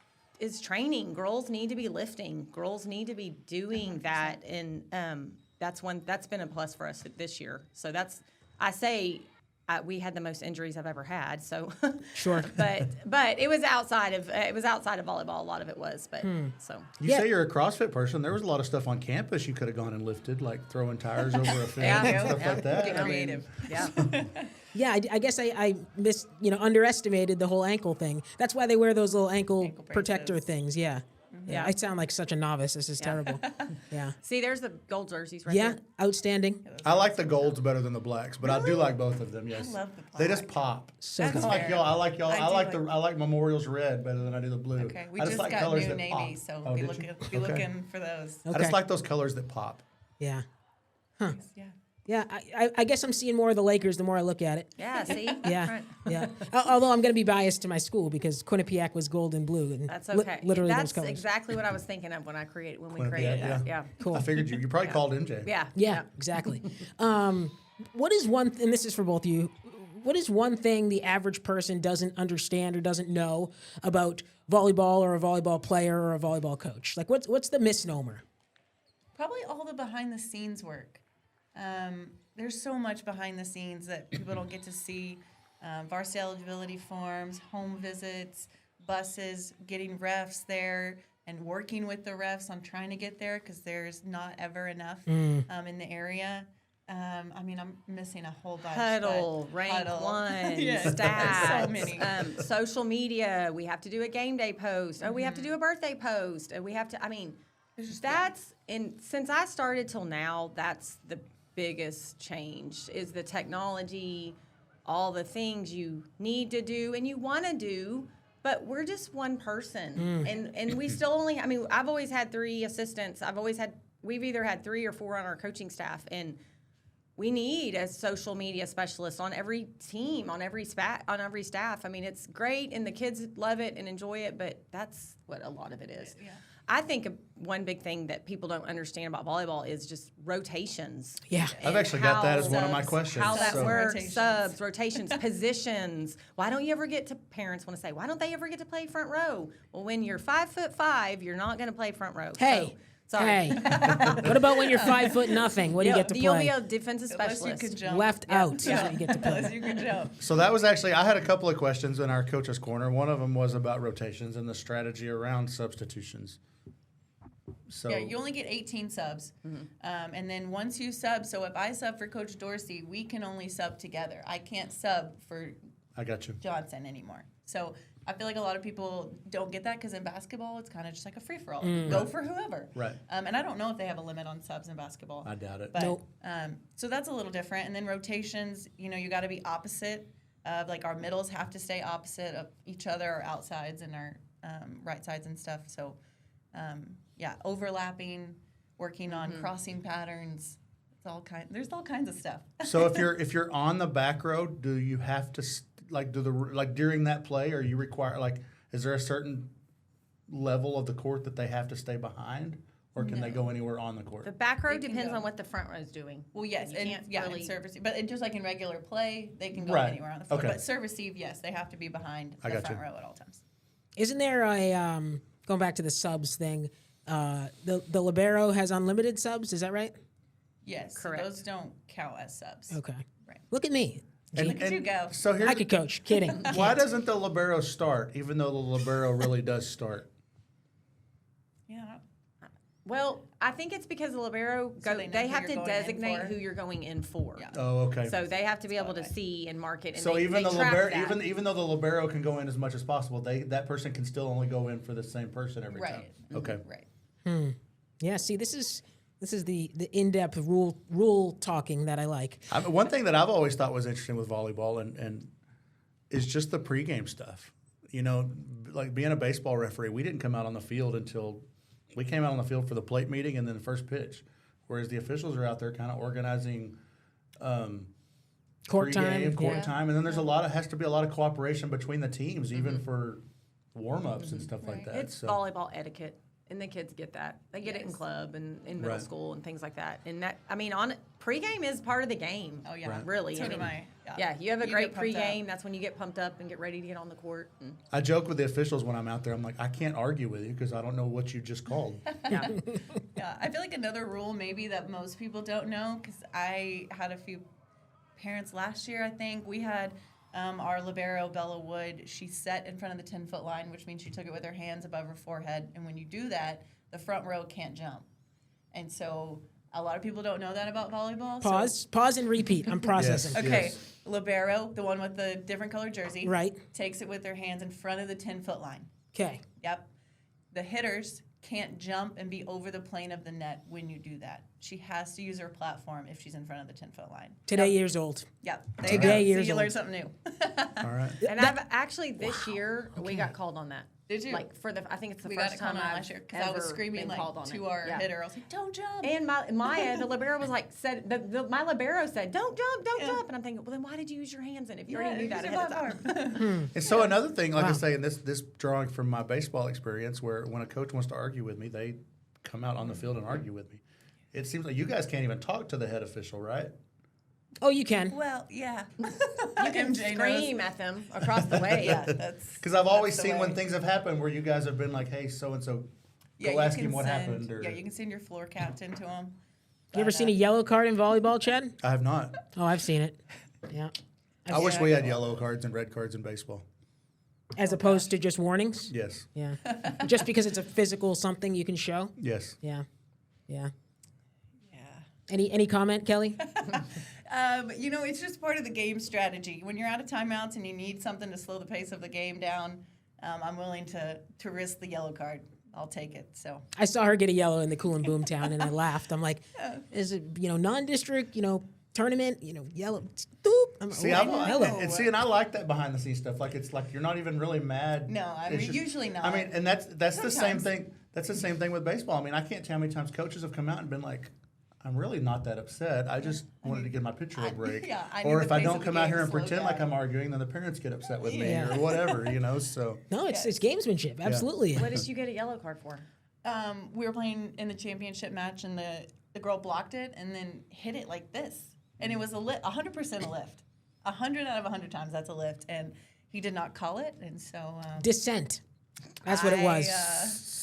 is training. Girls need to be lifting. Girls need to be doing 100%. That. And that's been a plus for us this year. So we had the most injuries I've ever had. So Sure. but it was outside of volleyball. A lot of it was, but so. You say you're a CrossFit person. There was a lot of stuff on campus you could have gone and lifted, like throwing tires over a fence and stuff like that. Get creative. Yeah. Yeah, I guess I underestimated the whole ankle thing. That's why they wear those little ankle protector braces. things. Yeah. Yeah. I sound like such a novice. This is terrible. Yeah. See, there's the gold jerseys right Yeah, there. outstanding. I like the golds better than the blacks, but I do like both of them. Yes, I love the they just black. pop. So That's good. I like y'all. I like y'all. I I do like I like Memorial's red better than I do the blue. Okay, we I just like got colors new that navy, pop. so Oh, be did looking you? be Okay. looking for those. I Okay. just like those colors that pop. Yeah. Yeah. Yeah, I guess I'm seeing more of the Lakers the more I look at it. Yeah, see? Yeah, Right. yeah. Although I'm going to be biased to my school because Quinnipiac was gold and blue. And That's okay. literally That's those colors. exactly what I was thinking of when we created Quinnipiac, that. Yeah. Cool. I figured you probably called MJ. Yeah. Yeah, exactly. What is one, and this is for both of you, what is one thing the average person doesn't understand or doesn't know about volleyball or a volleyball player or a volleyball coach? Like, what's the misnomer? Probably all the behind the scenes work. There's so much behind the scenes that people don't get to see. Varsity eligibility forms, home visits, buses, getting refs there, and working with the refs on trying to get there because there's not ever enough in the area. I'm missing a whole bunch. Huddle, but rank Huddle. one, Yes, there's stats, so many. Social media. We have to do a game day post. We have to do a birthday post. We have to. Since I started till now, that's the biggest change is the technology, all the things you need to do and you want to do, but we're just one person. And we still only, I've always had 3 assistants. We've either had 3 or 4 on our coaching staff, and we need a social media specialist on every team, on every staff. It's great and the kids love it and enjoy it, but that's what a lot of it is. Yeah. I think one big thing that people don't understand about volleyball is just rotations. Yeah. I've actually got that as one of my subs, questions. How that so- works, Rotations. subs, rotations, positions. Why don't you ever parents want to say, why don't they ever get to play front row? Well, when you're 5'5", you're not going to play front row. Hey. So, sorry. Hey. What about when you're 5 foot nothing? What do you get to You'll play? be a defensive Unless you specialist. could jump. Left out is what you get to play. Unless you can jump. So that was actually, I had a couple of questions in our coach's corner. One of them was about rotations and the strategy around substitutions. So Yeah, you only get 18 subs. And then once you sub, so if I sub for Coach Dorsey, we can only sub together. I can't sub for I got you. Johnson anymore. So I feel like a lot of people don't get that because in basketball, it's kind of just like a free-for-all. Go for whoever. Right. And I don't know if they have a limit on subs in basketball. I doubt it. But, Nope. so that's a little different. And then rotations, you got to be opposite. Like our middles have to stay opposite of each other, our outsides and our right sides and stuff. So, overlapping, working on crossing patterns. There's all kinds of stuff. So if you're on the back row, do you have to during that play? Are you required is there a certain level of the court that they have to stay behind, or can they go anywhere on the court? The back row They can depends go. on what the front row is doing. Well, yes, You and can't in really- service, but just like in regular play, they can go Right. anywhere on the floor. Okay. But serve receive, yes, they have to be behind I the got front you. row at all times. Isn't there a, going back to the subs thing, the libero has unlimited subs, is that right? Yes, so Correct. those don't count as subs. Okay. Right. Look at me. Look at you go. So here's I could coach. Kidding. why doesn't the libero start, even though the libero really does start? Yeah. Well, I think it's because the libero So they know they who have you're to going in designate for. who you're going in for. Yeah. Oh, okay. So they have to be able to why. see and mark it. And So they, even they the track libero, that. even though the libero can go in as much as possible, that person can still only go in for the same person every time. Right. Okay. Right. Yeah, see, this is the in-depth rule talking that I like. One thing that I've always thought was interesting with volleyball and is just the pregame stuff. Like being a baseball referee, we didn't come out on the field until we came out on the field for the plate meeting and then the first pitch, whereas the officials are out there kind of organizing Court pregame, time. court Yeah. time, and then there's has to be a lot of cooperation between the teams, even for warm-ups and stuff like that. It's So volleyball etiquette, and the kids get that. They get it in Yes. club and in middle Right. school and things like that. And that, I mean, on pregame is part of the game. Oh, yeah. Right. Really. So I do mean, I. Yeah, you have a You great get pumped up. pregame. That's when you get pumped up and get ready to get on the court. And, I joke with the officials when I'm out there. I'm like, I can't argue with you because I don't know what you just called. yeah. Yeah, I feel like another rule maybe that most people don't know, because I had a few parents last year, I think. We had our libero, Bella Wood. She set in front of the 10-foot line, which means she took it with her hands above her forehead. And when you do that, the front row can't jump. And so a lot of people don't know that about volleyball. Pause and repeat. I'm processing. Yes. Okay, libero, the one with the different colored jersey, Right. takes it with their hands in front of the 10-foot line. Okay. Yep. The hitters can't jump and be over the plane of the net when you do that. She has to use her platform if she's in front of the 10-foot line. Today years old. Yep. There Today you go. years See, you old. learned something new. All right. And I've actually this year we got called on that. Did you? Like for the, I think it's the We got first it called time on I've last year because I was ever screaming been called like on to it. our Yeah. hitter. I was like, "Don't jump!" And Maya, the libero, was like, my libero said, "Don't jump, don't Yeah. jump." And I'm thinking, well, then why did you use your hands in if you already knew use that your ahead of time? platform. And so another thing, like I Wow. say, and this drawing from my baseball experience, where when a coach wants to argue with me, they come out on the field and argue with me. It seems like you guys can't even talk to the head official, right? Oh, you can. Well, yeah. You can scream at them across the way. Yeah, that's Because I've always that's the seen when way. things have happened where you guys have been like, "Hey, so and so, Yeah, go you ask can him what send- happened." Or Yeah, you can send your floor captain to him. You ever seen a yellow card in volleyball, Chad? I have not. Oh, I've seen it. Yeah. I wish we had yellow cards and red cards in baseball. As opposed to just warnings? Yes. Yeah. Just because it's a physical something you can show? Yes. Yeah. Yeah. Yeah. Any comment, Kelly? It's just part of the game strategy. When you're out of timeouts and you need something to slow the pace of the game down, I'm willing to risk the yellow card. I'll take it. So I saw her get a yellow in the Cool and Boom Town, and I laughed. I'm like, is it, non-district, tournament, yellow, doop. I'm like, See, oh, hello. and I like that behind the scenes stuff. Like it's like you're not even really mad. No, I It's mean, usually not. I mean, and that's the same Sometimes. thing. That's the same thing with baseball. I mean, I can't tell how many times coaches have come out and been like, "I'm really not that upset. I just wanted to give my pitcher a break." yeah, I need or the if I pace don't of the come out game here to and slow pretend like down. I'm arguing, then the parents get upset with me Yeah. or whatever. So No, it's gamesmanship. Absolutely. What did you get a yellow card for? We were playing in the championship match, and the girl blocked it and then hit it like this, and it was 100% a lift. 100 out of 100 times that's a lift, and he did not call it, and so Dissent. That's what it was.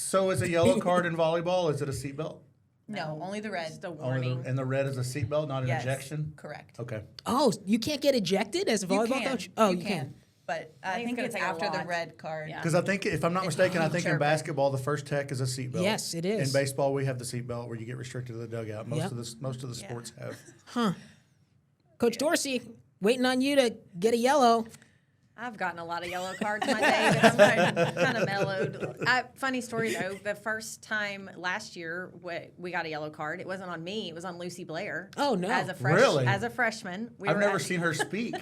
So is a yellow card in volleyball? Is it a seatbelt? No, only the red. Just a Only warning. and the red is a seatbelt, not an Yes, ejection. correct. Okay. Oh, you can't get ejected as a You volleyball can. coach? Oh, you you can. But I think think it's it's gonna take a after the lot. red card. Yeah. Because I think, if I'm not mistaken, I think in Sure. basketball the first tech is a seatbelt. Yes, it is. In baseball, we have the seatbelt where you get restricted to the dugout. Most Yep. of the sports have. Coach Dorsey, waiting on you to get a yellow. I've gotten a lot of yellow cards in my day, but I'm kind of mellowed. Funny story though, the first time last year we got a yellow card, it wasn't on me, it was on Lucy Blair. Oh, no. Really? As a freshman, I've never seen her speak. I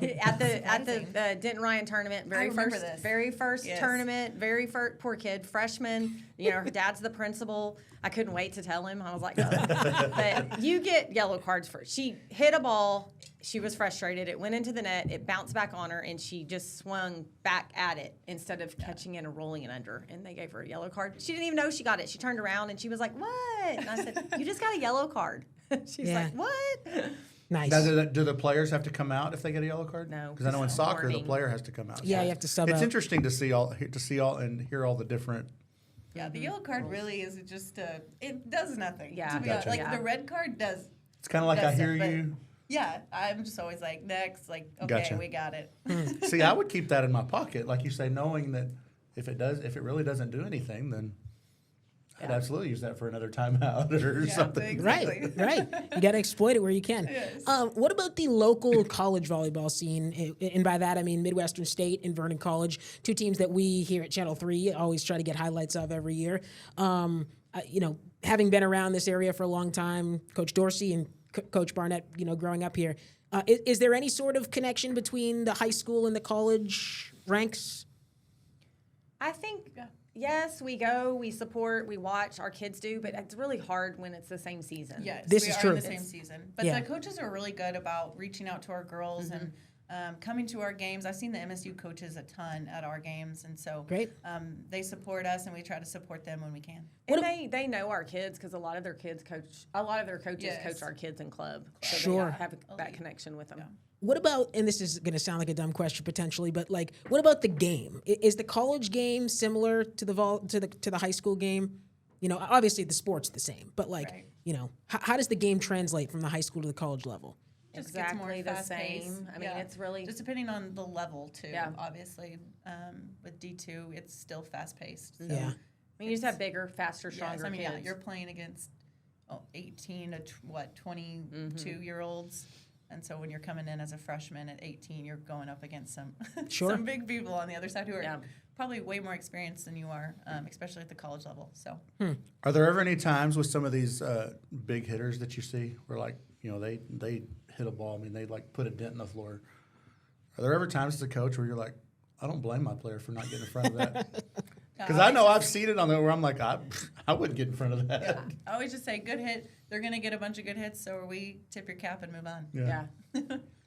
know. at the amazing. Denton Ryan tournament, I remember this. very first Yes. tournament, very first poor kid, freshman. Her dad's the principal. I couldn't wait to tell him. I was like, oh. But you get yellow cards first. She hit a ball. She was frustrated. It went into the net. It bounced back on her, and she just swung back at it instead of catching it and rolling it under. And they gave her a yellow card. She didn't even know she got it. She turned around and she was like, "What?" And I said, "You just got a yellow card." She's Yeah. like, "What?" Nice. Now, do the players have to come out if they get a yellow card? No, Because I know in just a soccer warning. the player has to come out. Yeah, you have to sub It's out. interesting to see all and hear all the different. Yeah, the yellow card really is just it does nothing. Yeah. To be Gotcha. honest. Like Yeah. the red card does. It's kind of like I That's it, hear but- you. Yeah, I'm just always like next, like okay, Gotcha. we got it. See, I would keep that in my pocket, like you say, knowing that if it really doesn't do anything, then I'd absolutely use that for another timeout or Yeah, something. exactly. Right. You got to exploit it where you can. Yes. What about the local college volleyball scene? And by that, I mean Midwestern State and Vernon College, two teams that we here at Channel 3 always try to get highlights of every year. Having been around this area for a long time, Coach Dorsey and Coach Barnett, growing up here, is there any sort of connection between the high school and the college ranks? I think, yes, we go, we support, we watch, our kids do, but it's really hard when it's the same season. Yes, This we is are true. in the same season. But Yeah. the coaches are really good about reaching out to our girls and coming to our games. I've seen the MSU coaches a ton at our games, and so Great. they support us, and we try to support them when we can. And they know our kids because a lot of their coaches Yes. coach our kids in club. So Sure. they have that connection with them. Yeah. What about, and this is going to sound like a dumb question potentially, but like, what about the game? Is the college game similar to the high school game? You know, obviously the sport's the same, but like, Right. you know, how does the game translate from the high school to the college level? Just gets more Exactly the fast-paced. same. I mean, it's really just depending on the level too. Yeah. Obviously, with D2, it's still fast paced. So. Yeah. I mean, you just have bigger, faster, stronger Yes, I mean, kids. yeah, you're playing against 18 to 22-year-olds, and so when you're coming in as a freshman at 18, you're going up against some Sure. some big people on the other side who are Yeah. probably way more experienced than you are, especially at the college level. So Are there ever any times with some of these big hitters that you see where, like, you know, they hit a ball, I mean, they like put a dent in the floor? Are there ever times as a coach where you're like, I don't blame my player for not getting in front of that? Because I know I've seen it on there where I'm like, I wouldn't get in front of that. yeah, I always just say, good hit. They're going to get a bunch of good hits, so we tip your cap and move on. Yeah.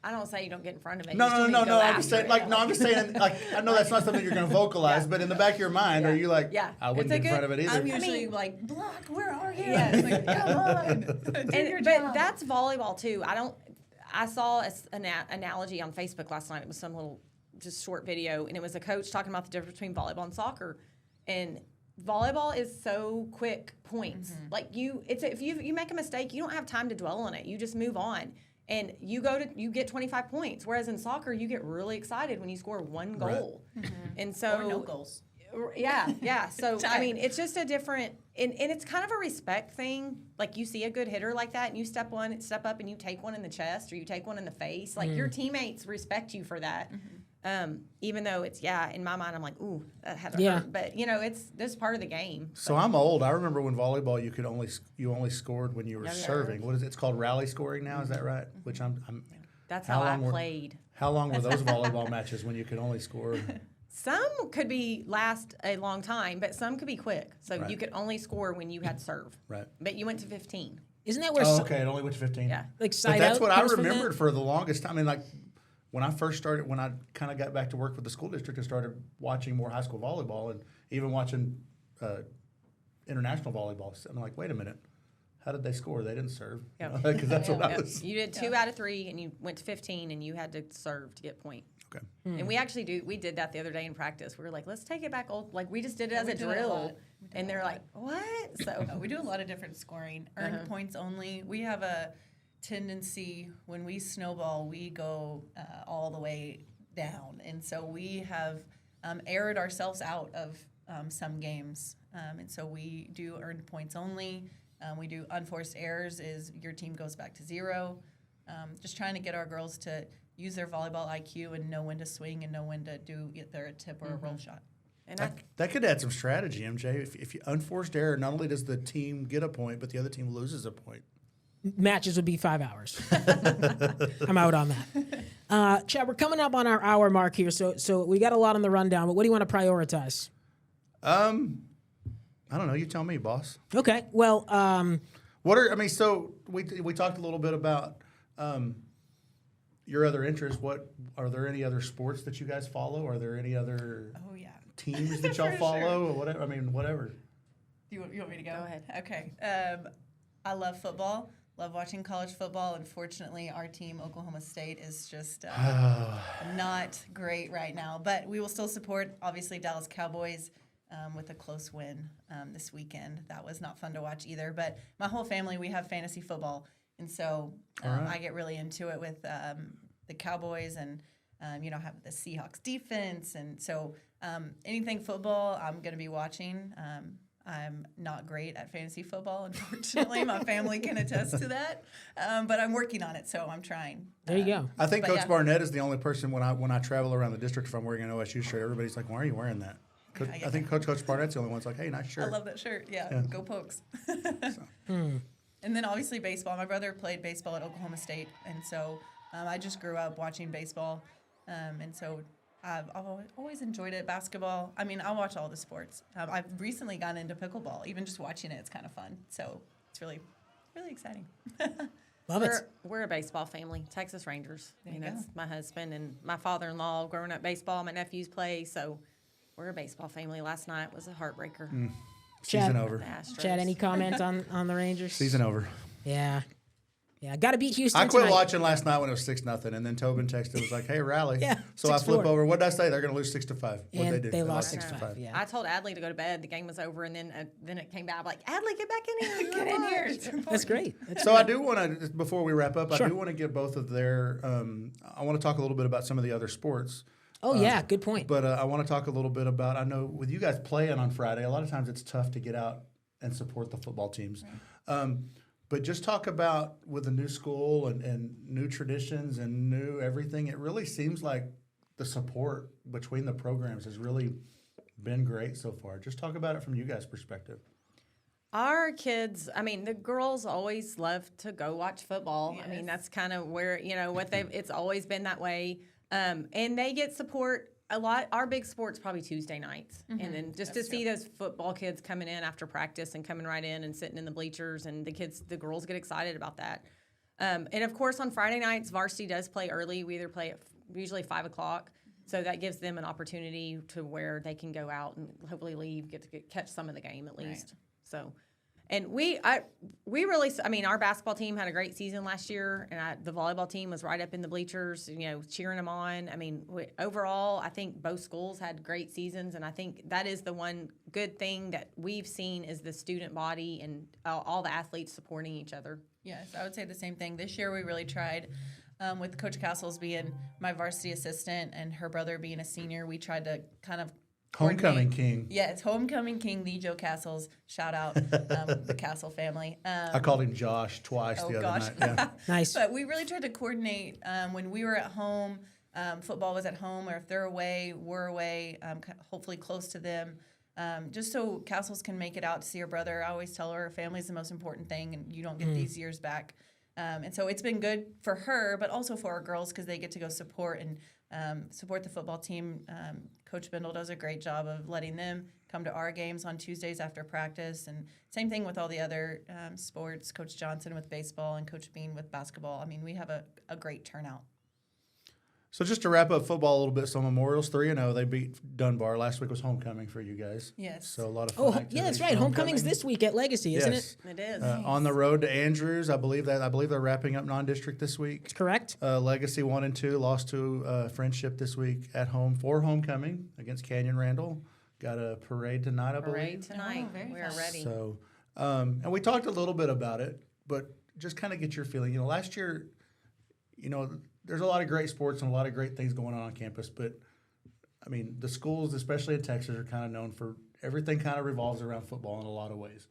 I don't say you don't get in front of it. No, You still no, need to no, go no. I'm just after saying, it. like, no, I'm just saying, like, I know that's not something you're going to vocalize, but in the back of your mind, Yeah. are you like, Yeah. I wouldn't It's a get in front of it either? I'm usually like, block, where are you? Yeah. It's like, come on, do your But job. that's volleyball too. I saw an analogy on Facebook last night. It was some little just short video, and it was a coach talking about the difference between volleyball and soccer. And volleyball is so quick points. Like if you make a mistake, you don't have time to dwell on it. You just move on. And you get 25 points. Whereas in soccer, you get really excited when you score one goal. And so or no goals. Yeah. So, I Time. mean, it's just a different, and it's kind of a respect thing. Like, you see a good hitter like that, and you step up and you take one in the chest or you take one in the face. Like, your teammates respect you for that. Even though it's, in my mind, I'm like, ooh, that had to hurt. But, you know, it's just part of the game. So I'm old. I remember when volleyball, you only scored when you were Yeah. serving. What is it? It's called rally scoring now. Is that right? Which I'm That's How how I long were- played. How long were those volleyball matches when you could only score? Some could last a long time, but some could be quick. So Right. you could only score when you had serve. Right. But you went to 15. Isn't that where Oh, okay. It only went to 15. Yeah. like But side that's out what I comes from that? remembered for the longest time. I mean, like, when I first started, when I kind of got back to work with the school district and started watching more high school volleyball and even watching international volleyball, I'm like, wait a minute. How did they score? They didn't serve. Yeah. Because that's what I Yeah. was. You did 2 out of 3, and you went to 15, and you had to serve to get point. Okay. And we did that the other day in practice. We were like, let's take it back old. Like, we just did it Yeah, as we a do it a drill. lot. We do And it a they're lot. like, what? So We do a lot of different scoring, earned points only. We have a tendency when we snowball, we go all the way down, and so we have aired ourselves out of some games, and so we do earned points only. We do unforced errors, is your team goes back to 0. Just trying to get our girls to use their volleyball IQ and know when to swing and know when to do either a tip or a roll shot. and That could add some strategy, MJ. If you unforced error, not only does the team get a point, but the other team loses a point. Matches would be 5 hours. I'm out on that. Chad, we're coming up on our hour mark here, so we got a lot on the rundown, but what do you want to prioritize? I don't know. You tell me, boss. Okay, well, So we talked a little bit about your other interests. What are there any other sports that you guys follow? Are there any other Oh yeah. teams that y'all For follow sure. or whatever? I mean, whatever. You want me to go? Go ahead. Okay. I love football. Love watching college football. Unfortunately, our team, Oklahoma State, is just not great right now. But we will still support, obviously, Dallas Cowboys with a close win this weekend. That was not fun to watch either. But my whole family, we have fantasy football. And so I get really into it with the Cowboys and, have the Seahawks defense. And so anything football, I'm going to be watching. I'm not great at fantasy football, unfortunately. My family can attest to that. But I'm working on it, so I'm trying. there you go. I think But Coach yeah. Barnett is the only person when I travel around the district, if I'm wearing an OSU shirt, everybody's like, "Why are you wearing that?" I think Coach Barnett's the only one that's like, "Hey, nice shirt." I love that shirt. Yeah, go Pokes. And then obviously baseball. My brother played baseball at Oklahoma State, and so I just grew up watching baseball. And so I've always enjoyed it. Basketball. I mean, I'll watch all the sports. I've recently gotten into pickleball. Even just watching it, it's kind of fun. So it's really, really exciting. Love it. We're a baseball family, Texas Rangers. you That's go. my husband and my father-in-law growing up baseball. My nephews play, so we're a baseball family. Last night was a heartbreaker. Season Chad- over. The Astros. Chad, any comment on the Rangers? Season over. Yeah. Yeah, got to beat Houston I quit tonight. watching last night when it was 6-0, and then Tobin texted, was like, "Hey, rally." Yeah, So I flip 6-4. over. What did I say? They're going to lose 6-5. What And they do? they lost lost 6-5. Yeah. I told Adley to go to bed. The game was over, and then it came back. I'm like, Adley, get back in here. Get in here. Watch." It's important. That's great. So I do want to, before we wrap up, Sure. I do want to get both of their. I want to talk a little bit about some of the other sports. Oh, yeah, good point. But I want to talk a little bit about, I know with you guys playing on Friday, a lot of times it's tough to get out and support the football teams. But just talk about with the new school and new traditions and new everything, it really seems like the support between the programs has really been great so far. Just talk about it from you guys' perspective. Our kids, I mean, the girls always love to go watch football. I mean, Yes. that's kind of where, what it's always been that way. And they get support a lot. Our big sport's probably Tuesday nights. And then just to see those football kids coming in after practice and coming right in and sitting in the bleachers, and the girls get excited about that. And of course, on Friday nights, varsity does play early. We either play at usually 5 o'clock. So that gives them an opportunity to where they can go out and hopefully leave, catch some of the game at least. So, and we really, I mean, our basketball team had a great season last year, and the volleyball team was right up in the bleachers, cheering them on. I mean, overall, I think both schools had great seasons, and I think that is the one good thing that we've seen is the student body and all the athletes supporting each other. Yes, I would say the same thing. This year we really tried, with Coach Castles being my varsity assistant and her brother being a senior, we tried to kind of Homecoming coordinate. king. Yeah, it's Homecoming King, the Joe Castles. Shout out the Castle family. I called him Josh twice the other night. Yeah. Nice. But we really tried to coordinate when we were at home, football was at home, or if they're away, we're away, hopefully close to them. Just so Castles can make it out to see her brother. I always tell her family's the most important thing, and you don't get these years back. And so it's been good for her, but also for our girls because they get to go support the football team. Coach Bindle does a great job of letting them come to our games on Tuesdays after practice. And same thing with all the other sports, Coach Johnson with baseball and Coach Bean with basketball. I mean, we have a great turnout. So just to wrap up football a little bit, so Memorial's 3-0. They beat Dunbar. Last week was homecoming for you guys. Yes. So a lot of fun Oh, activities yeah, that's for right. Homecoming's homecoming. this week at Legacy, isn't Yes. it? It is. On the road to Andrews, I believe they're wrapping up non-district this week. Correct. Legacy 1 and 2 lost to Friendship this week at home for homecoming against Canyon Randall. Got a parade tonight, I Parade believe. tonight. very We are fun. ready. So, and we talked a little bit about it, but just kind of get your feeling. Last year, there's a lot of great sports and a lot of great things going on campus, but I mean, the schools, especially in Texas, are kind of known for everything kind of revolves around football in a lot of ways.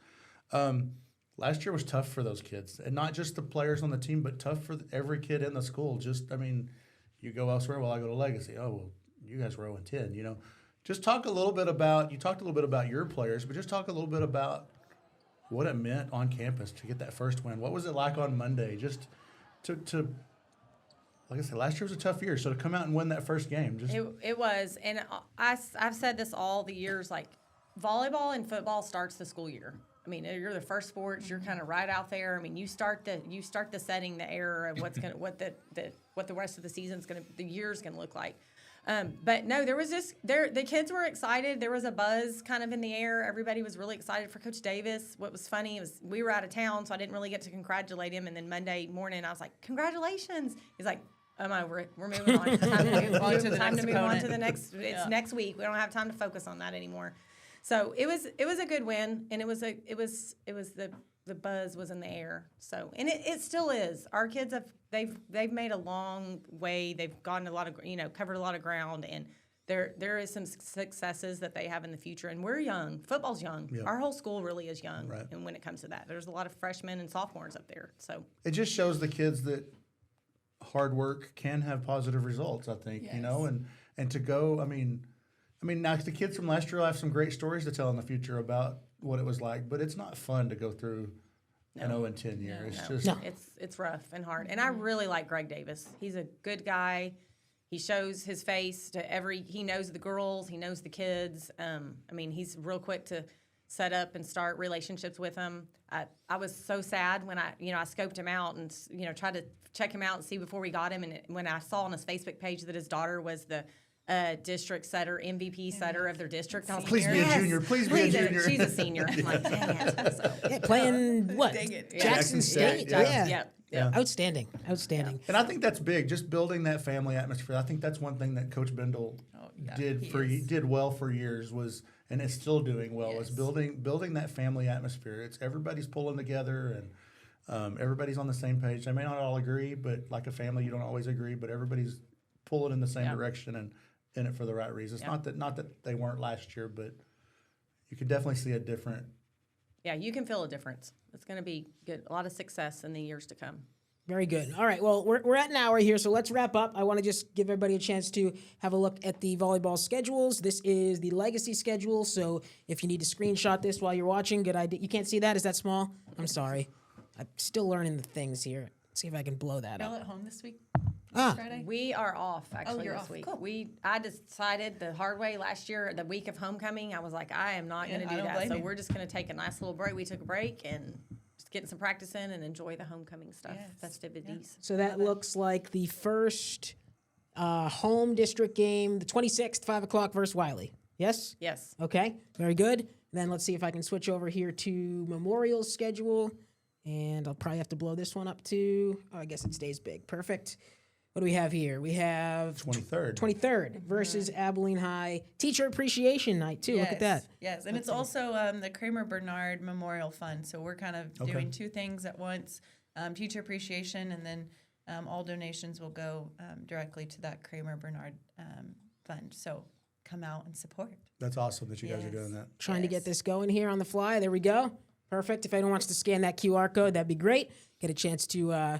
Last year was tough for those kids, and not just the players on the team, but tough for every kid in the school. You go elsewhere, well, I go to Legacy. Oh, well, you guys were 0-10, Just talk a little bit about, you talked a little bit about your players, but just talk a little bit about what it meant on campus to get that first win. What was it like on Monday? Just to like I said, last year was a tough year, so to come out and win that first game, just It was, and I've said this all the years. Like volleyball and football starts the school year. I mean, you're the first sports. You're kind of right out there. I mean, you start the setting, the air of what the rest of the season's the year's gonna look like. But no, there was the kids were excited. There was a buzz kind of in the air. Everybody was really excited for Coach Davis. What was funny was we were out of town, so I didn't really get to congratulate him. And then Monday morning, I was like, "Congratulations!" He's like, "I'm over it. We're moving on. Time to move on to the next. It's next week. We don't have time to focus on that anymore." So it was a good win, and it was the buzz was in the air. So, and it still is. Our kids they've made a long way. They've gotten a lot of covered a lot of ground, and there is some successes that they have in the future. And we're young. Football's young. Yeah. Our whole school really is young. Right. And when it comes to that, there's a lot of freshmen and sophomores up there. So it just shows the kids that hard work can have positive results, I think, Yes. and to go, I mean, now the kids from last year will have some great stories to tell in the future about what it was like, but it's not fun to go through an 0-10 year. It's just it's rough and hard. And I really like Greg Davis. He's a good guy. He shows his face to he knows the girls, he knows the kids. I mean, he's real quick to set up and start relationships with him. I was so sad when I scoped him out and, tried to check him out and see before we got him. And when I saw on his Facebook page that his daughter was the district setter, MVP setter of their district, I was Please like, be a yes, junior. Please be a please. junior. She's a senior. I'm like, dang it. So, Yeah, playing what? Dang it. Jackson State. Yeah. Yeah. Outstanding. And I think that's big, just building that family atmosphere. I think that's one thing that Coach Bindle did well for years was, and is still doing well, is building that family atmosphere. It's everybody's pulling together and everybody's on the same page. They may not all agree, but like a family, you don't always agree, but everybody's pulling in the same direction and in it for the right reasons. Not that they weren't last year, but you could definitely see a different. Yeah, you can feel a difference. It's going to be good. A lot of success in the years to come. Very good. All right. Well, we're at an hour here, so let's wrap up. I want to just give everybody a chance to have a look at the volleyball schedules. This is the legacy schedule, so if you need to screenshot this while you're watching, good idea. You can't see that? Is that small? I'm sorry. I'm still learning the things here. Let's see if I can blow that Y'all up. at home this week? Ah. Friday? We are off actually you're this off. week. Cool. I decided the hard way last year, the week of homecoming. I was like, I am not going to I do don't that. blame So you. we're just going to take a nice little break. We took a break and just getting some practice in and enjoy the homecoming stuff, Yes. festivities. So that looks like the first home district game, the 26th, 5 o'clock versus Wiley. Yes? Yes. Okay, very good. Then let's see if I can switch over here to Memorial's schedule. And I'll probably have to blow this one up too. Oh, I guess it stays big. Perfect. What do we have here? We have 23rd versus Abilene High. Teacher Appreciation Night too. Look at that. Yes, and it's also the Kramer Bernard Memorial Fund. So we're kind of doing two things at once: teacher appreciation, and then all donations will go directly to that Kramer Bernard Fund. So come out and support. That's awesome that you guys are doing that. Trying to get this going here on the fly. There we go. Perfect. If anyone wants to scan that QR code, that'd be great. Get a chance to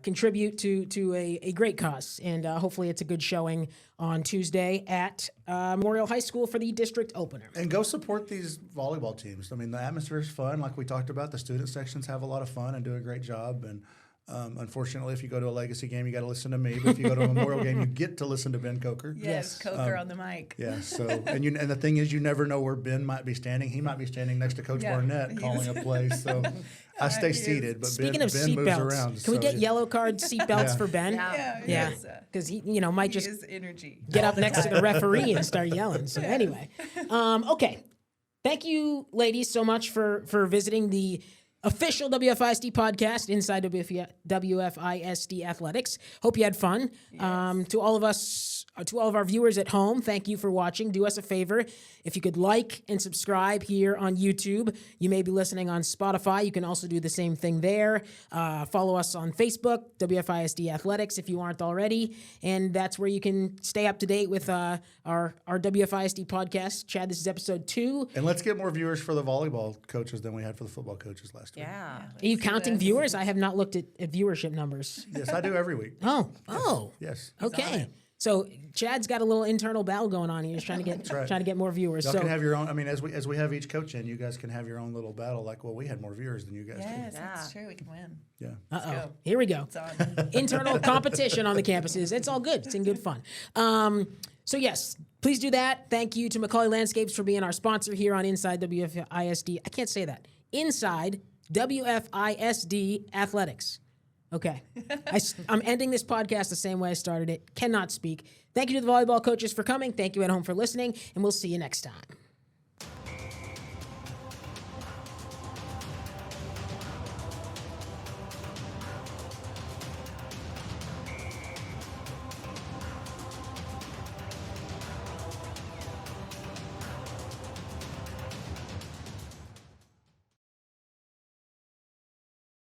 contribute to a great cause. And hopefully it's a good showing on Tuesday at Memorial High School for the district opener. And go support these volleyball teams. I mean, the atmosphere is fun. Like we talked about, the student sections have a lot of fun and do a great job. And unfortunately, if you go to a legacy game, you got to listen to me. But if you go to a Memorial game, you get to listen to Ben Coker. Yes, Coker on the mic. Yeah. So and the thing is, you never know where Ben might be standing. He might be standing next to Coach Barnett calling a play. So I stay seated, but Speaking Ben of moves seatbelts, around. can we so get yellow card seatbelts for Ben? Yeah. Because he, might just His energy. get up next to the referee and start yelling. So anyway, okay. Thank you, ladies, so much for visiting the official WFISD podcast, Inside WFISD Athletics. Hope you had fun. Yes. To all of our viewers at home, thank you for watching. Do us a favor. If you could like and subscribe here on YouTube, you may be listening on Spotify. You can also do the same thing there. Follow us on Facebook, WFISD Athletics, if you aren't already. And that's where you can stay up to date with our WFISD podcast. Chad, this is episode 2. And let's get more viewers for the volleyball coaches than we had for the football coaches last week. Yeah. Are you counting viewers? I have not looked at viewership numbers. Yes, I do every week. Oh. Yes. Okay. So Chad's got a little internal battle going on here. He's trying to get right. trying to get more viewers. Y'all So can have your own. I mean, as we have each coach in, you guys can have your own little battle. Like, well, we had more viewers than you guys Yes, Yeah. that's true. We can win. did. Yeah. uh-oh. go. Here we go. It's on. Internal competition on the campuses. It's all good. It's in good fun. So yes, please do that. Thank you to Macaulay Landscapes for being our sponsor here on Inside WFISD. I can't say that. Inside WFISD Athletics. Okay. I'm ending this podcast the same way I started it. Cannot speak. Thank you to the volleyball coaches for coming. Thank you at home for listening, and we'll see you next time.